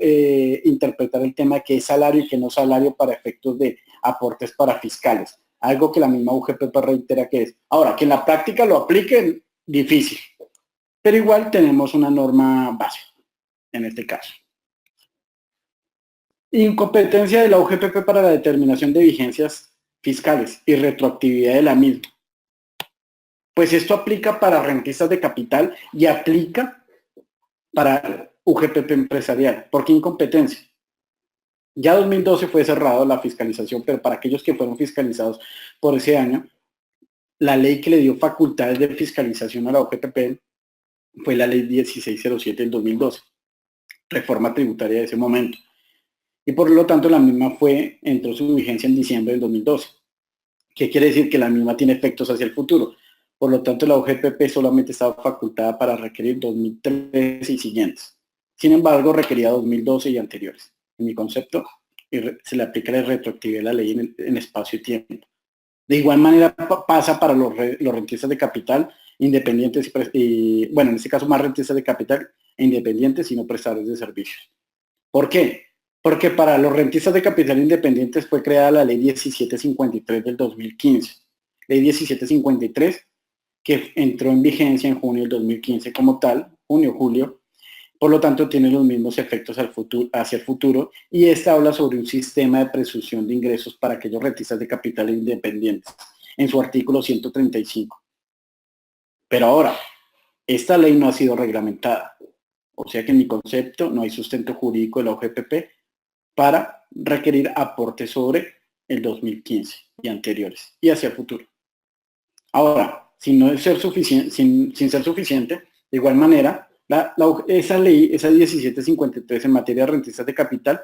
interpretar el tema de qué es salario y qué no es salario para efectos de aportes para fiscales. Algo que la misma UGPP reitera que es. Ahora, que en la práctica lo apliquen, difícil. Pero igual tenemos una norma base en este caso. Incompetencia de la UGPP para la determinación de vigencias fiscales y retroactividad de la misma. Pues esto aplica para rentistas de capital y aplica para UGPP empresarial. ¿Por qué incompetencia? Ya 2012 fue cerrado la fiscalización, pero para aquellos que fueron fiscalizados por ese año, la ley que le dio facultades de fiscalización a la UGPP fue la ley 1607 del 2012, reforma tributaria de ese momento. Y por lo tanto la misma entró su vigencia en diciembre del 2012. ¿Qué quiere decir? Que la misma tiene efectos hacia el futuro. Por lo tanto, la UGPP solamente estaba facultada para requerir 2013 y siguientes. Sin embargo, requería 2012 y anteriores. En mi concepto, se le aplica la retroactividad de la ley en espacio y tiempo. De igual manera pasa para los rentistas de capital independientes y, bueno, en este caso más rentistas de capital e independientes y no prestadores de servicios. ¿Por qué? Porque para los rentistas de capital independientes fue creada la ley 1753 del 2015. Ley 1753 que entró en vigencia en junio del 2015 como tal, junio-julio, por lo tanto tiene los mismos efectos hacia el futuro y esta habla sobre un sistema de presunción de ingresos para aquellos rentistas de capital independientes, en su artículo 135. Pero ahora, esta ley no ha sido reglamentada, o sea que en mi concepto no hay sustento jurídico de la UGPP para requerir aportes sobre el 2015 y anteriores y hacia el futuro. Ahora, sin ser suficiente, de igual manera, esa ley, esa 1753 en materia de rentistas de capital,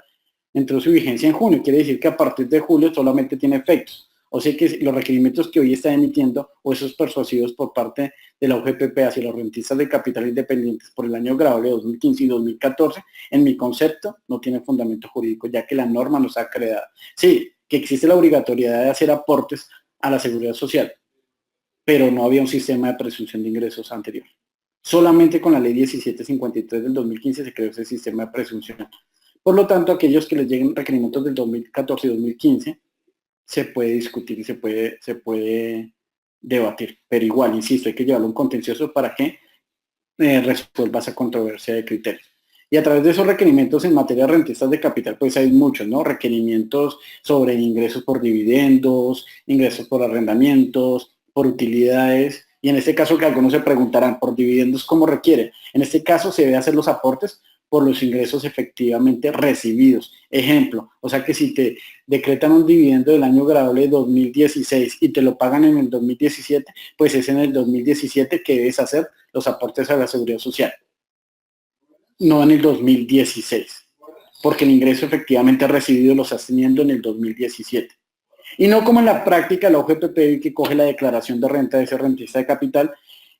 entró su vigencia en junio. Quiere decir que a partir de julio solamente tiene efectos. O sea que los requerimientos que hoy está emitiendo o esos persuasivos por parte de la UGPP hacia los rentistas de capital independientes por el año grabable 2015 y 2014, en mi concepto, no tiene fundamento jurídico, ya que la norma nos ha creado. Sí, que existe la obligatoriedad de hacer aportes a la seguridad social, pero no había un sistema de presunción de ingresos anterior. Solamente con la ley 1753 del 2015 se creó ese sistema de presunción. Por lo tanto, aquellos que les lleguen requerimientos del 2014 y 2015, se puede discutir y se puede debatir. Pero igual, insisto, hay que llevarlo a un contencioso para que resuelva esa controversia de criterios. Y a través de esos requerimientos en materia de rentistas de capital, pues hay muchos, ¿no? Requerimientos sobre ingresos por dividendos, ingresos por arrendamientos, por utilidades, y en este caso que algunos se preguntarán, ¿por dividendos cómo requiere? En este caso se debe hacer los aportes por los ingresos efectivamente recibidos. Ejemplo, o sea que si te decretan un dividendo del año grabable de 2016 y te lo pagan en el 2017, pues es en el 2017 que debes hacer los aportes a la seguridad social, no en el 2016, porque el ingreso efectivamente recibido lo estás teniendo en el 2017. Y no como en la práctica la UGPP que coge la declaración de renta de ese rentista de capital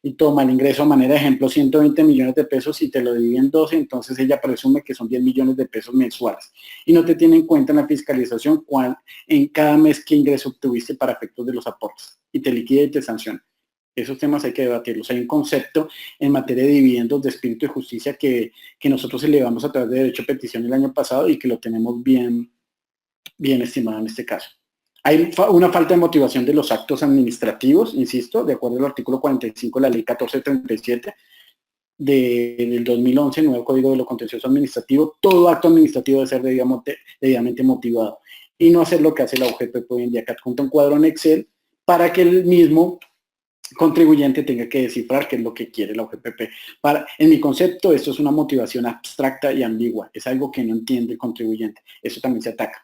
y toma el ingreso a manera de ejemplo 120 millones de pesos y te lo divide en 12, entonces ella presume que son 10 millones de pesos mensuales. Y no te tiene en cuenta en la fiscalización en cada mes qué ingreso obtuviste para efectos de los aportes. Y te liquida y te sanciona. Esos temas hay que debatirlos. Hay un concepto en materia de dividendos de espíritu de justicia que nosotros elevamos a través de derecho de petición el año pasado y que lo tenemos bien estimado en este caso. Hay una falta de motivación de los actos administrativos, insisto, de acuerdo al artículo 45 de la ley 1437 del 2011, nuevo Código de lo Contencioso Administrativo. Todo acto administrativo debe ser debidamente motivado y no hacer lo que hace la UGPP hoy en día, que adjunta un cuadro en Excel para que el mismo contribuyente tenga que descifrar qué es lo que quiere la UGPP. En mi concepto, esto es una motivación abstracta y ambigua. Es algo que no entiende el contribuyente. Eso también se ataca.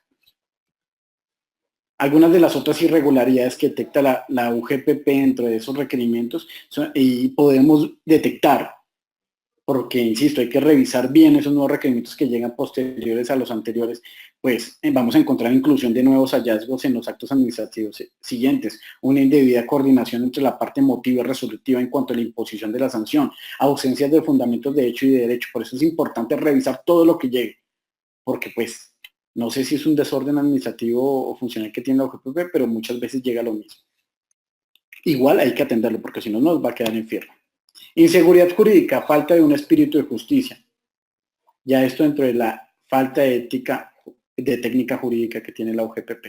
Algunas de las otras irregularidades que detecta la UGPP dentro de esos requerimientos y podemos detectar porque, insisto, hay que revisar bien esos nuevos requerimientos que llegan posteriores a los anteriores, pues vamos a encontrar inclusión de nuevos hallazgos en los actos administrativos siguientes, una indebida coordinación entre la parte emotiva y resolutiva en cuanto a la imposición de la sanción, ausencias de fundamentos de hecho y de derecho. Por eso es importante revisar todo lo que llegue, porque pues no sé si es un desorden administrativo o funcional que tiene la UGPP, pero muchas veces llega lo mismo. Igual hay que atenderlo, porque si no nos va a quedar enfermo. Inseguridad jurídica, falta de un espíritu de justicia. Ya esto dentro de la falta de ética, de técnica jurídica que tiene la UGPP.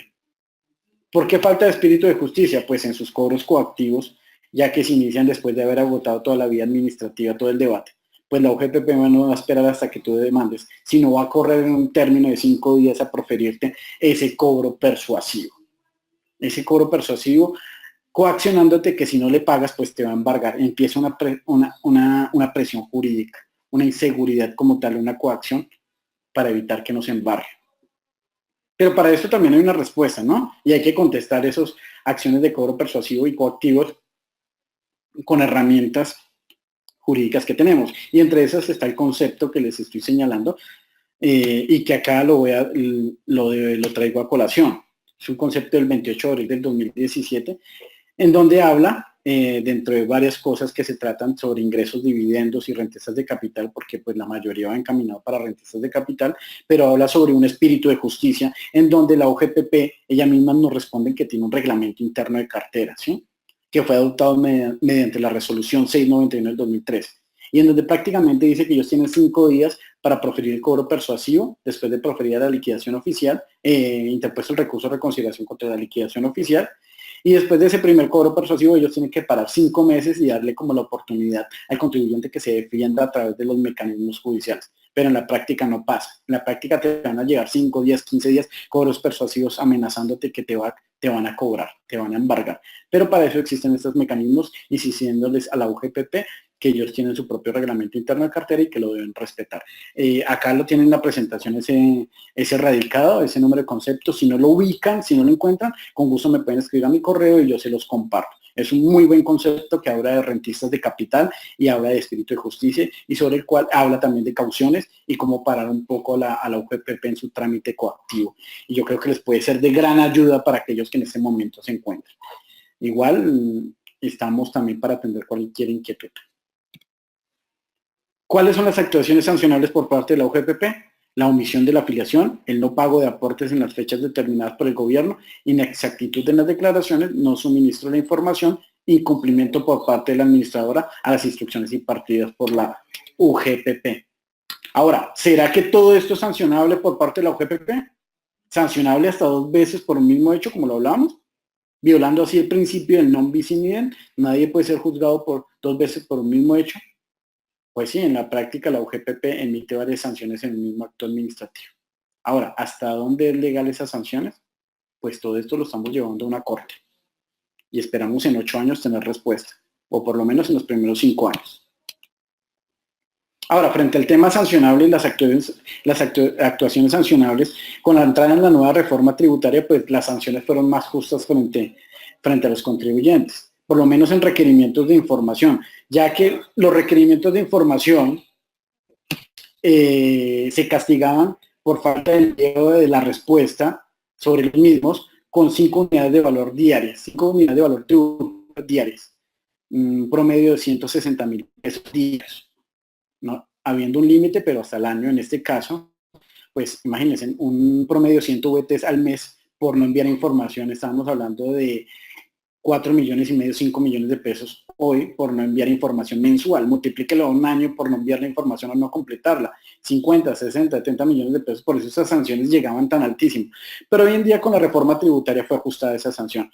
¿Por qué falta de espíritu de justicia? Pues en sus cobros coactivos, ya que se inician después de haber agotado toda la vía administrativa, todo el debate. Pues la UGPP no va a esperar hasta que tú demandes, sino va a correr en un término de 5 días a proferirte ese cobro persuasivo. Ese cobro persuasivo coaccionándote que si no le pagas, pues te va a embargar. Empieza una presión jurídica, una inseguridad como tal, una coacción para evitar que nos embargue. Pero para esto también hay una respuesta, ¿no? Y hay que contestar esas acciones de cobro persuasivo y coactivos con herramientas jurídicas que tenemos. Y entre esas está el concepto que les estoy señalando y que acá lo traigo a colación. Es un concepto del 28 de abril del 2017, en donde habla, dentro de varias cosas que se tratan sobre ingresos, dividendos y rentistas de capital, porque pues la mayoría va encaminado para rentistas de capital, pero habla sobre un espíritu de justicia, en donde la UGPP, ella misma nos responde que tiene un reglamento interno de cartera, ¿sí?, que fue adoptado mediante la resolución 691 del 2013, y en donde prácticamente dice que ellos tienen 5 días para proferir el cobro persuasivo, después de proferir la liquidación oficial, interpuesto el recurso de reconsideración contra la liquidación oficial, y después de ese primer cobro persuasivo ellos tienen que parar 5 meses y darle como la oportunidad al contribuyente que se defienda a través de los mecanismos judiciales. Pero en la práctica no pasa. En la práctica te van a llegar 5 días, 15 días, cobros persuasivos amenazándote que te van a cobrar, te van a embargar. Pero para eso existen estos mecanismos, insistiéndoles a la UGPP que ellos tienen su propio reglamento interno de cartera y que lo deben respetar. Acá lo tienen en la presentación, ese radicado, ese número de conceptos. Si no lo ubican, si no lo encuentran, con gusto me pueden escribir a mi correo y yo se los comparto. Es un muy buen concepto que habla de rentistas de capital y habla de espíritu de justicia y sobre el cual habla también de cauciones y cómo parar un poco a la UGPP en su trámite coactivo. Y yo creo que les puede ser de gran ayuda para aquellos que en este momento se encuentran. Igual estamos también para atender cualquier inquietud. ¿Cuáles son las actuaciones sancionables por parte de la UGPP? La omisión de la afiliación, el no pago de aportes en las fechas determinadas por el gobierno, inexactitud en las declaraciones, no suministro de la información, incumplimiento por parte de la administradora a las instrucciones impartidas por la UGPP. Ahora, ¿será que todo esto es sancionable por parte de la UGPP? ¿Sancionable hasta 2 veces por un mismo hecho, como lo hablábamos? Violando así el principio del non bis in idem, nadie puede ser juzgado por 2 veces por un mismo hecho. Pues sí, en la práctica la UGPP emite varias sanciones en el mismo acto administrativo. Ahora, ¿hasta dónde es legal esas sanciones? Pues todo esto lo estamos llevando a una corte. Y esperamos en 8 años tener respuesta, o por lo menos en los primeros 5 años. Ahora, frente al tema sancionable y las actuaciones sancionables, con la entrada en la nueva reforma tributaria, pues las sanciones fueron más justas frente a los contribuyentes, por lo menos en requerimientos de información, ya que los requerimientos de información se castigaban por falta de envío de la respuesta sobre los mismos con 5 unidades de valor diarias, 5 unidades de valor diarias, un promedio de 160.000 pesos diarios, ¿no? Habiendo un límite, pero hasta el año en este caso, pues imagínense, un promedio de 100 VTs al mes por no enviar información, estamos hablando de 4,5 millones, 5 millones de pesos hoy por no enviar información mensual. Multiplíquelo a un año por no enviar la información o no completarla. 50, 60, 70 millones de pesos. Por eso esas sanciones llegaban tan altísimas. Pero hoy en día con la reforma tributaria fue ajustada esa sanción,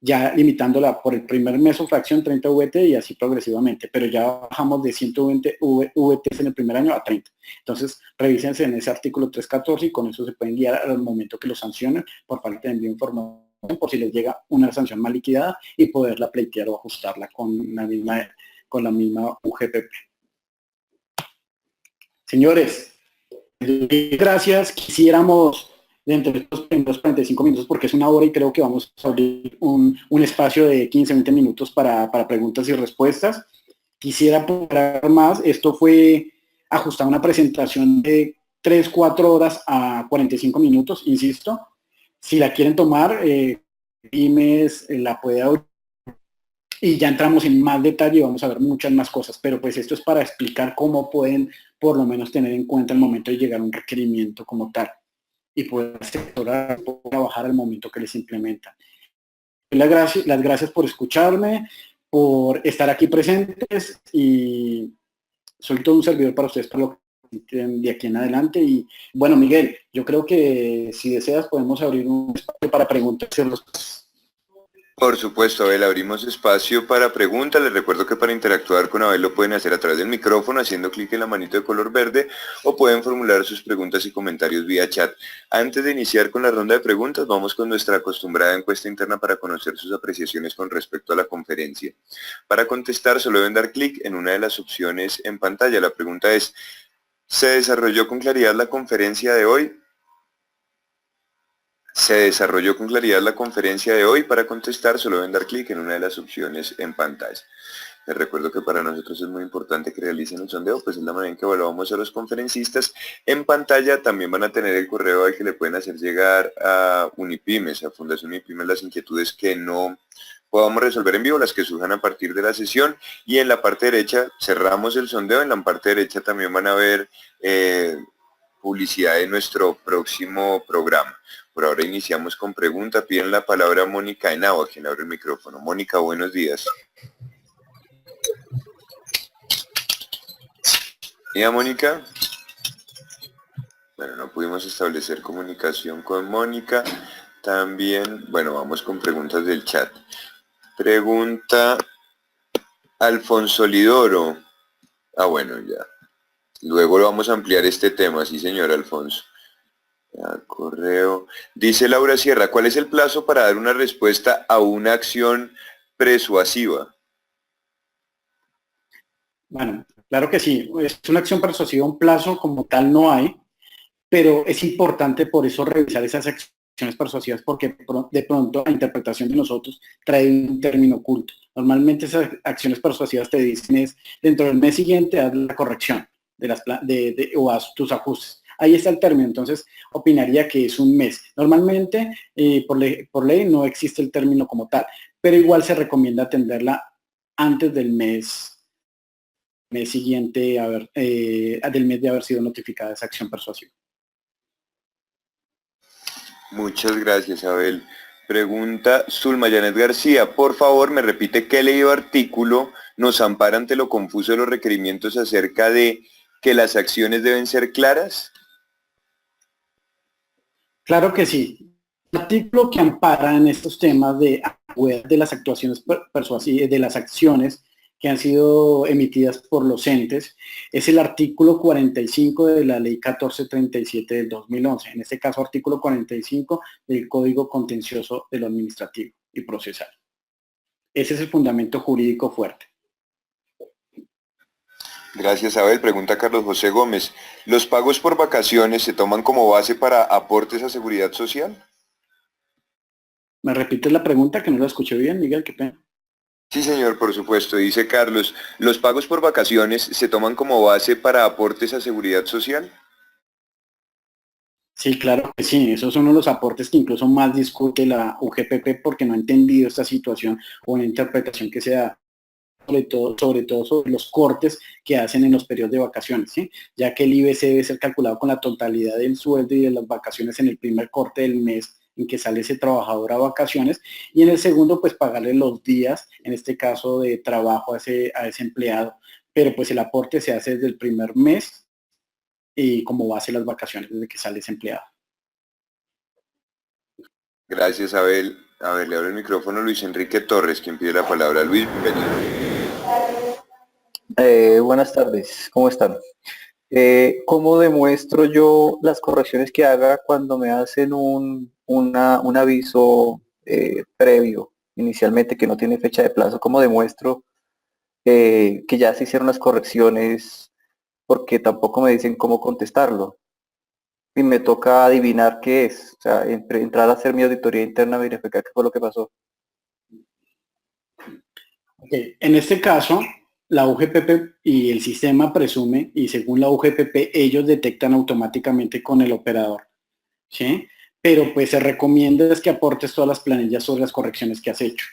ya limitándola por el primer mes o fracción 30 VT y así progresivamente. Pero ya bajamos de 120 VTs en el primer año a 30. Entonces, revísense en ese artículo 314 y con eso se pueden guiar al momento que lo sancionen por falta de envío de información, por si les llega una sanción mal liquidada y poderla pleitear o ajustarla con la misma UGPP. Señores, gracias. Quisiéramos, dentro de estos primeros 45 minutos, porque es 1 hora y creo que vamos a abrir un espacio de 15, 20 minutos para preguntas y respuestas. quisiera poder más, esto fue ajustar una presentación de 3-4 horas a 45 minutos, insisto. Si la quieren tomar, Pymes la puede abrir y ya entramos en más detalle y vamos a ver muchas más cosas, pero pues esto es para explicar cómo pueden por lo menos tener en cuenta el momento de llegar a un requerimiento como tal y poder asesorar, poder trabajar al momento que les implementan. Las gracias por escucharme, por estar aquí presentes y soy todo un servidor para ustedes por lo que de aquí en adelante. Y bueno, Miguel, yo creo que si deseas podemos abrir un espacio para preguntas. Por supuesto, Abel, abrimos espacio para preguntas. Les recuerdo que para interactuar con Abel lo pueden hacer a través del micrófono haciendo clic en la manito de color verde o pueden formular sus preguntas y comentarios vía chat. Antes de iniciar con la ronda de preguntas, vamos con nuestra acostumbrada encuesta interna para conocer sus apreciaciones con respecto a la conferencia. Para contestar, solo deben dar clic en una de las opciones en pantalla. La pregunta es, ¿se desarrolló con claridad la conferencia de hoy? Se desarrolló con claridad la conferencia de hoy. Para contestar, solo deben dar clic en una de las opciones en pantalla. Les recuerdo que para nosotros es muy importante que realicen el sondeo, pues es la manera en que evaluamos a los conferencistas. En pantalla también van a tener el correo al que le pueden hacer llegar a Unipymes, a Fundación Unipymes, las inquietudes que no podamos resolver en vivo, las que surjan a partir de la sesión. Y en la parte derecha cerramos el sondeo. En la parte derecha también van a ver publicidad de nuestro próximo programa. Por ahora iniciamos con pregunta. Piden la palabra a Mónica Henao, a quien abre el micrófono. Mónica, buenos días. ¿Ya, Mónica? Bueno, no pudimos establecer comunicación con Mónica. También, bueno, vamos con preguntas del chat. Pregunta Alfonso Lidoro. Ah, bueno, ya. Luego lo vamos a ampliar este tema, sí, señor Alfonso. Correo. Dice Laura Sierra, ¿cuál es el plazo para dar una respuesta a una acción persuasiva? Bueno, claro que sí. Es una acción persuasiva, un plazo como tal no hay, pero es importante por eso revisar esas acciones persuasivas porque de pronto la interpretación de nosotros trae un término oculto. Normalmente esas acciones persuasivas te dicen es dentro del mes siguiente haz la corrección o haz tus ajustes. Ahí está el término, entonces opinaría que es un mes. Normalmente por ley no existe el término como tal, pero igual se recomienda atenderla antes del mes siguiente del mes de haber sido notificada esa acción persuasiva. Muchas gracias, Abel. Pregunta Zulma Yanet García. Por favor, me repite qué ley o artículo nos ampara ante lo confuso de los requerimientos acerca de que las acciones deben ser claras. Claro que sí. El artículo que ampara en estos temas de las actuaciones persuasivas, de las acciones que han sido emitidas por los entes, es el artículo 45 de la ley 1437 del 2011. En este caso, artículo 45 del Código Contencioso de lo Administrativo y Procesal. Ese es el fundamento jurídico fuerte. Gracias, Abel. Pregunta Carlos José Gómez. ¿Los pagos por vacaciones se toman como base para aportes a seguridad social? ¿Me repites la pregunta que no la escuché bien, Miguel? Qué pena. Sí, señor, por supuesto. Dice Carlos, ¿los pagos por vacaciones se toman como base para aportes a seguridad social? Sí, claro que sí. Esos son uno de los aportes que incluso más discute la UGPP porque no ha entendido esta situación o una interpretación que se da sobre todo sobre los cortes que hacen en los periodos de vacaciones, ¿sí? Ya que el IBC debe ser calculado con la totalidad del sueldo y de las vacaciones en el primer corte del mes en que sale ese trabajador a vacaciones y en el segundo pues pagarle los días, en este caso de trabajo a ese empleado, pero pues el aporte se hace desde el primer mes y como base las vacaciones desde que sale ese empleado. Gracias, Abel. A ver, le abro el micrófono a Luis Enrique Torres, quien pide la palabra. Luis, bienvenido. Buenas tardes, ¿cómo están? ¿Cómo demuestro yo las correcciones que haga cuando me hacen un aviso previo, inicialmente que no tiene fecha de plazo? ¿Cómo demuestro que ya se hicieron las correcciones? Porque tampoco me dicen cómo contestarlo. Y me toca adivinar qué es, o sea, entrar a hacer mi auditoría interna, verificar qué fue lo que pasó. Okay. En este caso, la UGPP y el sistema presume, y según la UGPP, ellos detectan automáticamente con el operador, ¿sí? Pero pues se recomienda es que aportes todas las planillas sobre las correcciones que has hecho.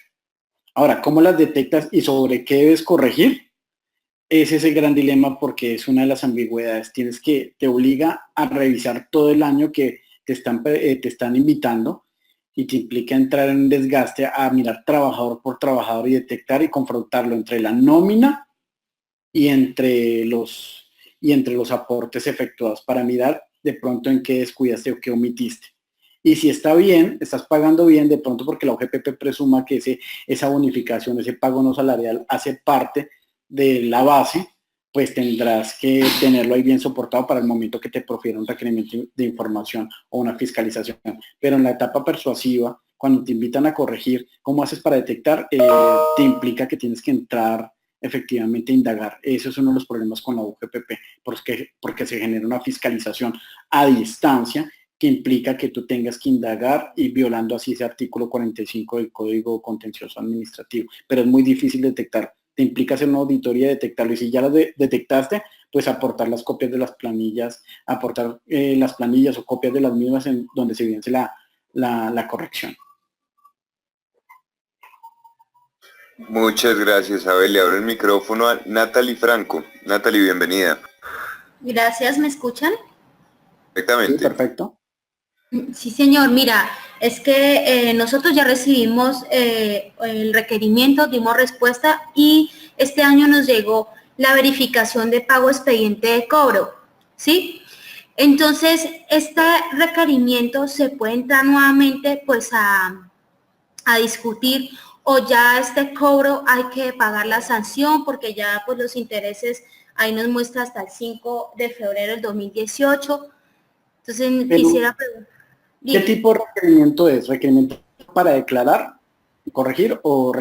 Ahora, ¿cómo las detectas y sobre qué debes corregir? Ese es el gran dilema porque es una de las ambigüedades. Te obliga a revisar todo el año que te están invitando y te implica entrar en un desgaste a mirar trabajador por trabajador y detectar y confrontarlo entre la nómina y entre los aportes efectuados para mirar de pronto en qué descuidaste o qué omitiste. Y si está bien, estás pagando bien, de pronto porque la OGPP presuma que esa bonificación, ese pago no salarial hace parte de la base, pues tendrás que tenerlo ahí bien soportado para el momento que te profiera un requerimiento de información o una fiscalización. Pero en la etapa persuasiva, cuando te invitan a corregir, ¿cómo haces para detectar? Te implica que tienes que entrar efectivamente a indagar. Eso es uno de los problemas con la UGPP, porque se genera una fiscalización a distancia que implica que tú tengas que indagar y violando así ese artículo 45 del Código Contencioso Administrativo. Pero es muy difícil detectar. Te implica hacer una auditoría y detectarlo. Y si ya lo detectaste, pues aportar las copias de las planillas, aportar las planillas o copias de las mismas en donde se evidencie la corrección. Muchas gracias, Abel. Le abro el micrófono a Natalie Franco. Natalie, bienvenida. Gracias, ¿me escuchan? Sí, Perfectamente. perfecto. Sí, señor. Mira, es que nosotros ya recibimos el requerimiento, dimos respuesta y este año nos llegó la verificación de pago expediente de cobro, ¿sí? Entonces, este requerimiento se puede entrar nuevamente pues a discutir o ya este cobro hay que pagar la sanción porque ya pues los intereses ahí nos muestra hasta el 5 de febrero del 2018. Entonces Pero, quisiera preguntar. ¿qué tipo de requerimiento es? ¿Requerimiento para declarar, corregir o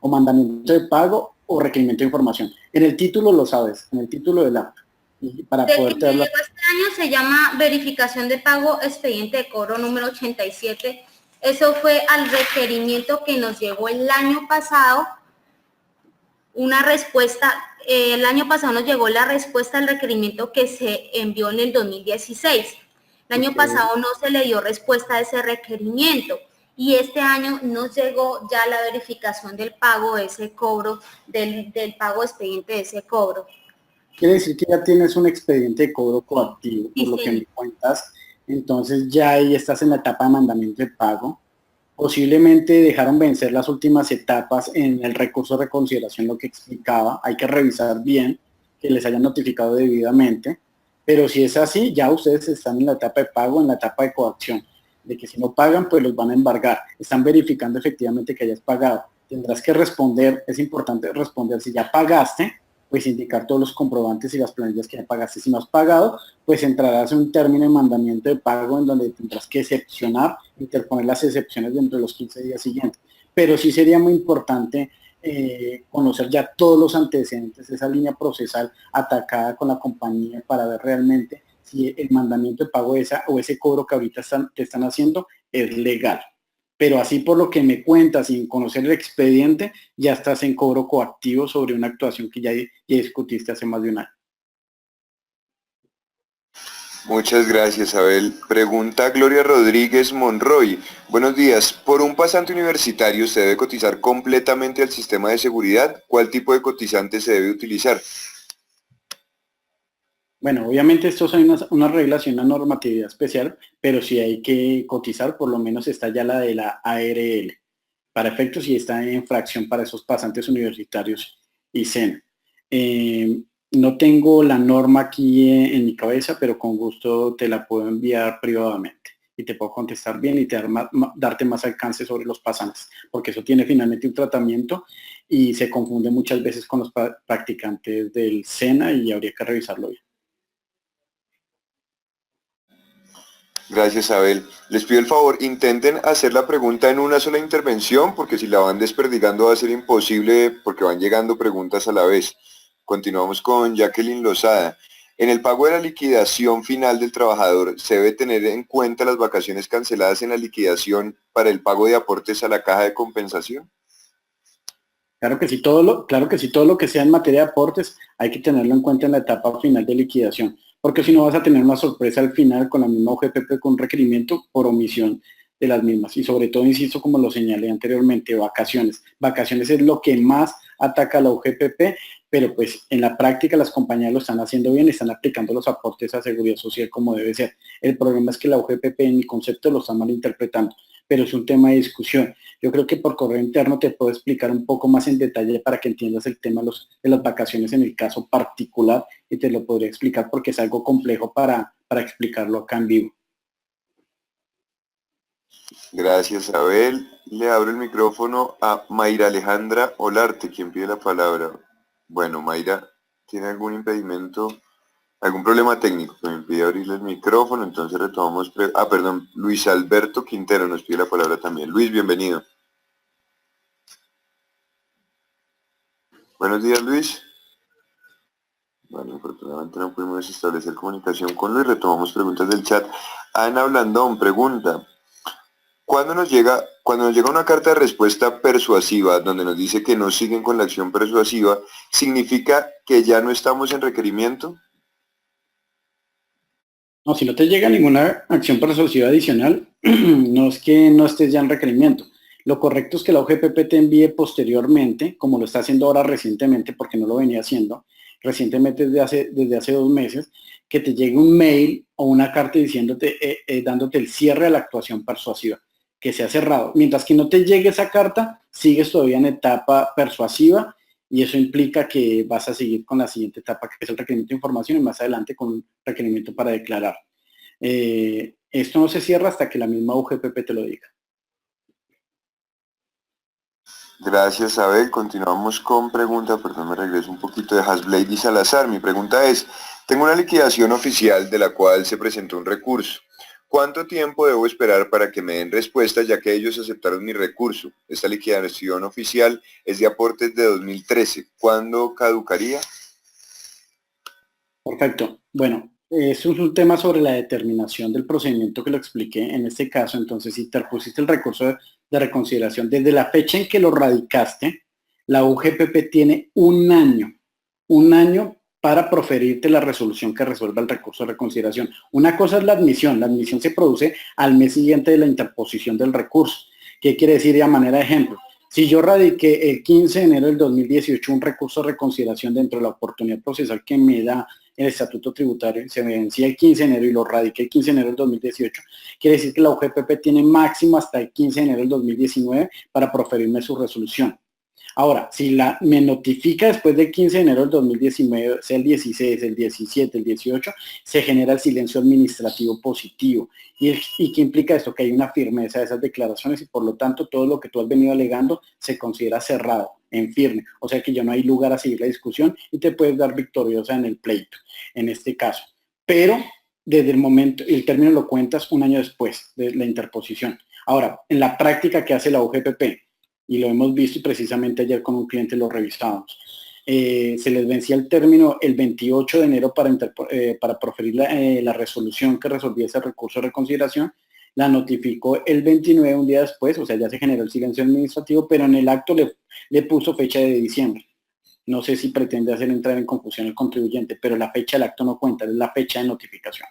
mandamiento de pago o requerimiento de información? En el título lo sabes, en el título del acta. Y para Del que poderte me dar la... llegó este año se llama verificación de pago expediente de cobro número 87. Eso fue al requerimiento que nos llegó el año pasado. Una respuesta, el año pasado nos llegó la respuesta al requerimiento que se envió en el 2016. El año pasado no se le dio respuesta a ese requerimiento y este año nos llegó ya la verificación del pago de ese cobro, del pago expediente de ese cobro. Quiere decir que ya tienes un expediente de cobro coactivo, por Sí, lo que señor. me cuentas. Entonces ya ahí estás en la etapa de mandamiento de pago. Posiblemente dejaron vencer las últimas etapas en el recurso de reconsideración, lo que explicaba. Hay que revisar bien que les hayan notificado debidamente. Pero si es así, ya ustedes están en la etapa de pago, en la etapa de coacción, de que si no pagan, pues los van a embargar. Están verificando efectivamente que hayas pagado. Tendrás que responder, es importante responder si ya pagaste, pues indicar todos los comprobantes y las planillas que ya pagaste. Si no has pagado, pues entrarás en un término de mandamiento de pago en donde tendrás que excepcionar, interponer las excepciones dentro de los 15 días siguientes. Pero sí sería muy importante conocer ya todos los antecedentes, esa línea procesal atacada con la compañía para ver realmente si el mandamiento de pago o ese cobro que ahorita te están haciendo es legal. Pero así por lo que me cuentas, sin conocer el expediente, ya estás en cobro coactivo sobre una actuación que ya discutiste hace más de un año. Muchas gracias, Abel. Pregunta Gloria Rodríguez Monroy. Buenos días. ¿Por un pasante universitario se debe cotizar completamente al sistema de seguridad? ¿Cuál tipo de cotizante se debe utilizar? Bueno, obviamente estos hay unas reglas y una normatividad especial, pero si hay que cotizar, por lo menos está ya la de la ARL, para efectos y está en fracción para esos pasantes universitarios y SENA. No tengo la norma aquí en mi cabeza, pero con gusto te la puedo enviar privadamente y te puedo contestar bien y darte más alcance sobre los pasantes, porque eso tiene finalmente un tratamiento y se confunde muchas veces con los practicantes del SENA y habría que revisarlo bien. Gracias, Abel. Les pido el favor, intenten hacer la pregunta en una sola intervención, porque si la van desperdigando va a ser imposible, porque van llegando preguntas a la vez. Continuamos con Jacqueline Lozada. En el pago de la liquidación final del trabajador, ¿se debe tener en cuenta las vacaciones canceladas en la liquidación para el pago de aportes a la caja de compensación? claro que sí, todo lo que sea en materia de aportes hay que tenerlo en cuenta en la etapa final de liquidación, porque si no vas a tener una sorpresa al final con la misma UGPP con un requerimiento por omisión de las mismas. Y sobre todo, insisto, como lo señalé anteriormente, vacaciones. Vacaciones es lo que más ataca a la UGPP, pero pues en la práctica las compañías lo están haciendo bien, están aplicando los aportes a seguridad social como debe ser. El problema es que la UGPP en mi concepto lo está malinterpretando, pero es un tema de discusión. Yo creo que por correo interno te puedo explicar un poco más en detalle para que entiendas el tema de las vacaciones en el caso particular y te lo podría explicar porque es algo complejo para explicarlo acá en vivo. Gracias, Abel. Le abro el micrófono a Mayra Alejandra Olarte, quien pide la palabra. Bueno, Mayra, ¿tiene algún impedimento, algún problema técnico que me impide abrirle el micrófono? Entonces retomamos. Perdón, Luis Alberto Quintero nos pide la palabra también. Luis, bienvenido. Buenos días, Luis. Bueno, afortunadamente no pudimos establecer comunicación con Luis. Retomamos preguntas del chat. Ana Blandón pregunta: Cuando nos llega una carta de respuesta persuasiva donde nos dice que no siguen con la acción persuasiva, ¿significa que ya no estamos en requerimiento? No, si no te llega ninguna acción persuasiva adicional, no es que no estés ya en requerimiento. Lo correcto es que la UGPP te envíe posteriormente, como lo está haciendo ahora recientemente, porque no lo venía haciendo, recientemente desde hace 2 meses, que te llegue un mail o una carta diciéndote, dándote el cierre a la actuación persuasiva, que se ha cerrado. Mientras que no te llegue esa carta, sigues todavía en etapa persuasiva y eso implica que vas a seguir con la siguiente etapa, que es el requerimiento de información y más adelante con un requerimiento para declarar. Esto no se cierra hasta que la misma UGPP te lo diga. Gracias, Abel. Continuamos con pregunta, perdón, me regreso un poquito de Hasblady Salazar. Mi pregunta es: tengo una liquidación oficial de la cual se presentó un recurso. ¿Cuánto tiempo debo esperar para que me den respuesta, ya que ellos aceptaron mi recurso? Esta liquidación oficial es de aportes de 2013. ¿Cuándo caducaría? Perfecto. Bueno, eso es un tema sobre la determinación del procedimiento que lo expliqué. En este caso, entonces, si interpusiste el recurso de reconsideración desde la fecha en que lo radicaste, la UGPP tiene un año para proferirte la resolución que resuelva el recurso de reconsideración. Una cosa es la admisión se produce al mes siguiente de la interposición del recurso. ¿Qué quiere decir de manera de ejemplo? Si yo radiqué el 15 de enero del 2018 un recurso de reconsideración dentro de la oportunidad procesal que me da el estatuto tributario, se me vencía el 15 de enero y lo radiqué el 15 de enero del 2018, quiere decir que la UGPP tiene máximo hasta el 15 de enero del 2019 para proferirme su resolución. Ahora, si me notifica después del 15 de enero del 2019, sea el 16, el 17, el 18, se genera el silencio administrativo positivo. ¿Y qué implica esto? Que hay una firmeza de esas declaraciones y por lo tanto todo lo que tú has venido alegando se considera cerrado, en firme. O sea que ya no hay lugar a seguir la discusión y te puedes dar victoriosa en el pleito, en este caso. Pero desde el momento, el término lo cuentas un año después de la interposición. Ahora, en la práctica que hace la UGPP, y lo hemos visto y precisamente ayer con un cliente lo revisábamos. Se les vencía el término el 28 de enero para proferir la resolución que resolvía ese recurso de reconsideración, la notificó el 29, un día después, o sea, ya se generó el silencio administrativo, pero en el acto le puso fecha de diciembre. No sé si pretende hacer entrar en confusión el contribuyente, pero la fecha del acto no cuenta, es la fecha de notificación.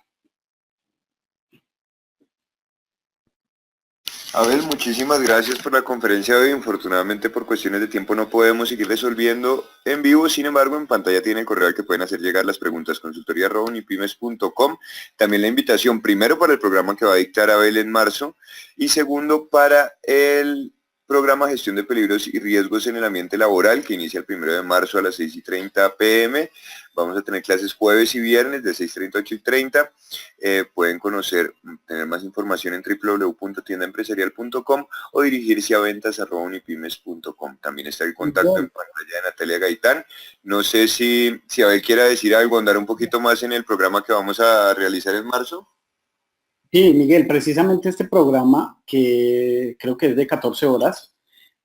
Abel, muchísimas gracias por la conferencia de hoy. Infortunadamente por cuestiones de tiempo no podemos seguir resolviendo en vivo, sin embargo en pantalla tiene el correo al que pueden hacer llegar las preguntas, consultoria@unipymes.com. También la invitación, primero para el programa que va a dictar Abel en marzo y segundo para el programa Gestión de Peligros y Riesgos en el Ambiente Laboral, que inicia el 1 de marzo a las 6:30 p.m. Vamos a tener clases jueves y viernes de 6:30 a 8:30. Pueden tener más información en www.tiendaempresarial.com o dirigirse a ventas@unipymes.com. También está el contacto en pantalla de Natalia Gaitán. No sé si Abel quiera decir algo, andar un poquito más en el programa que vamos a realizar en marzo. Sí, Miguel, precisamente este programa, que creo que es de 14 horas,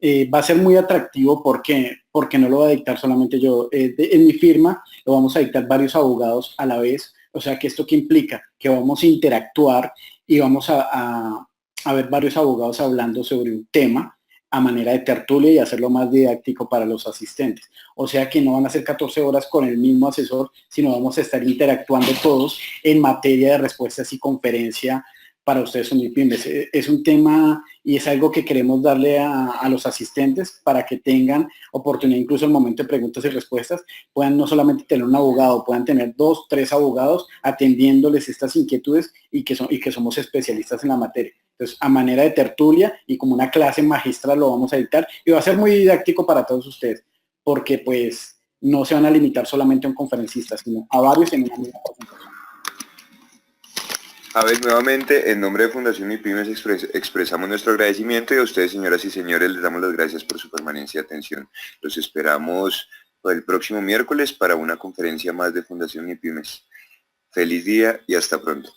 va a ser muy atractivo porque no lo va a dictar solamente yo. En mi firma lo vamos a dictar varios abogados a la vez. O sea, que esto qué implica, que vamos a interactuar y vamos a ver varios abogados hablando sobre un tema a manera de tertulia y hacerlo más didáctico para los asistentes. O sea que no van a ser 14 horas con el mismo asesor, sino vamos a estar interactuando todos en materia de respuestas y conferencia para ustedes Unipymes. Es un tema y es algo que queremos darle a los asistentes para que tengan oportunidad, incluso en el momento de preguntas y respuestas, puedan no solamente tener un abogado, puedan tener 2, 3 abogados atendiéndoles estas inquietudes y que somos especialistas en la materia. Entonces, a manera de tertulia y como una clase magistral lo vamos a editar y va a ser muy didáctico para todos ustedes, porque pues no se van a limitar solamente a un conferencista, sino a varios en una misma presentación. A ver, nuevamente, en nombre de Fundación Unipymes expresamos nuestro agradecimiento y a ustedes, señoras y señores, les damos las gracias por su permanencia y atención. Los esperamos el próximo miércoles para una conferencia más de Fundación Unipymes. Feliz día y hasta pronto.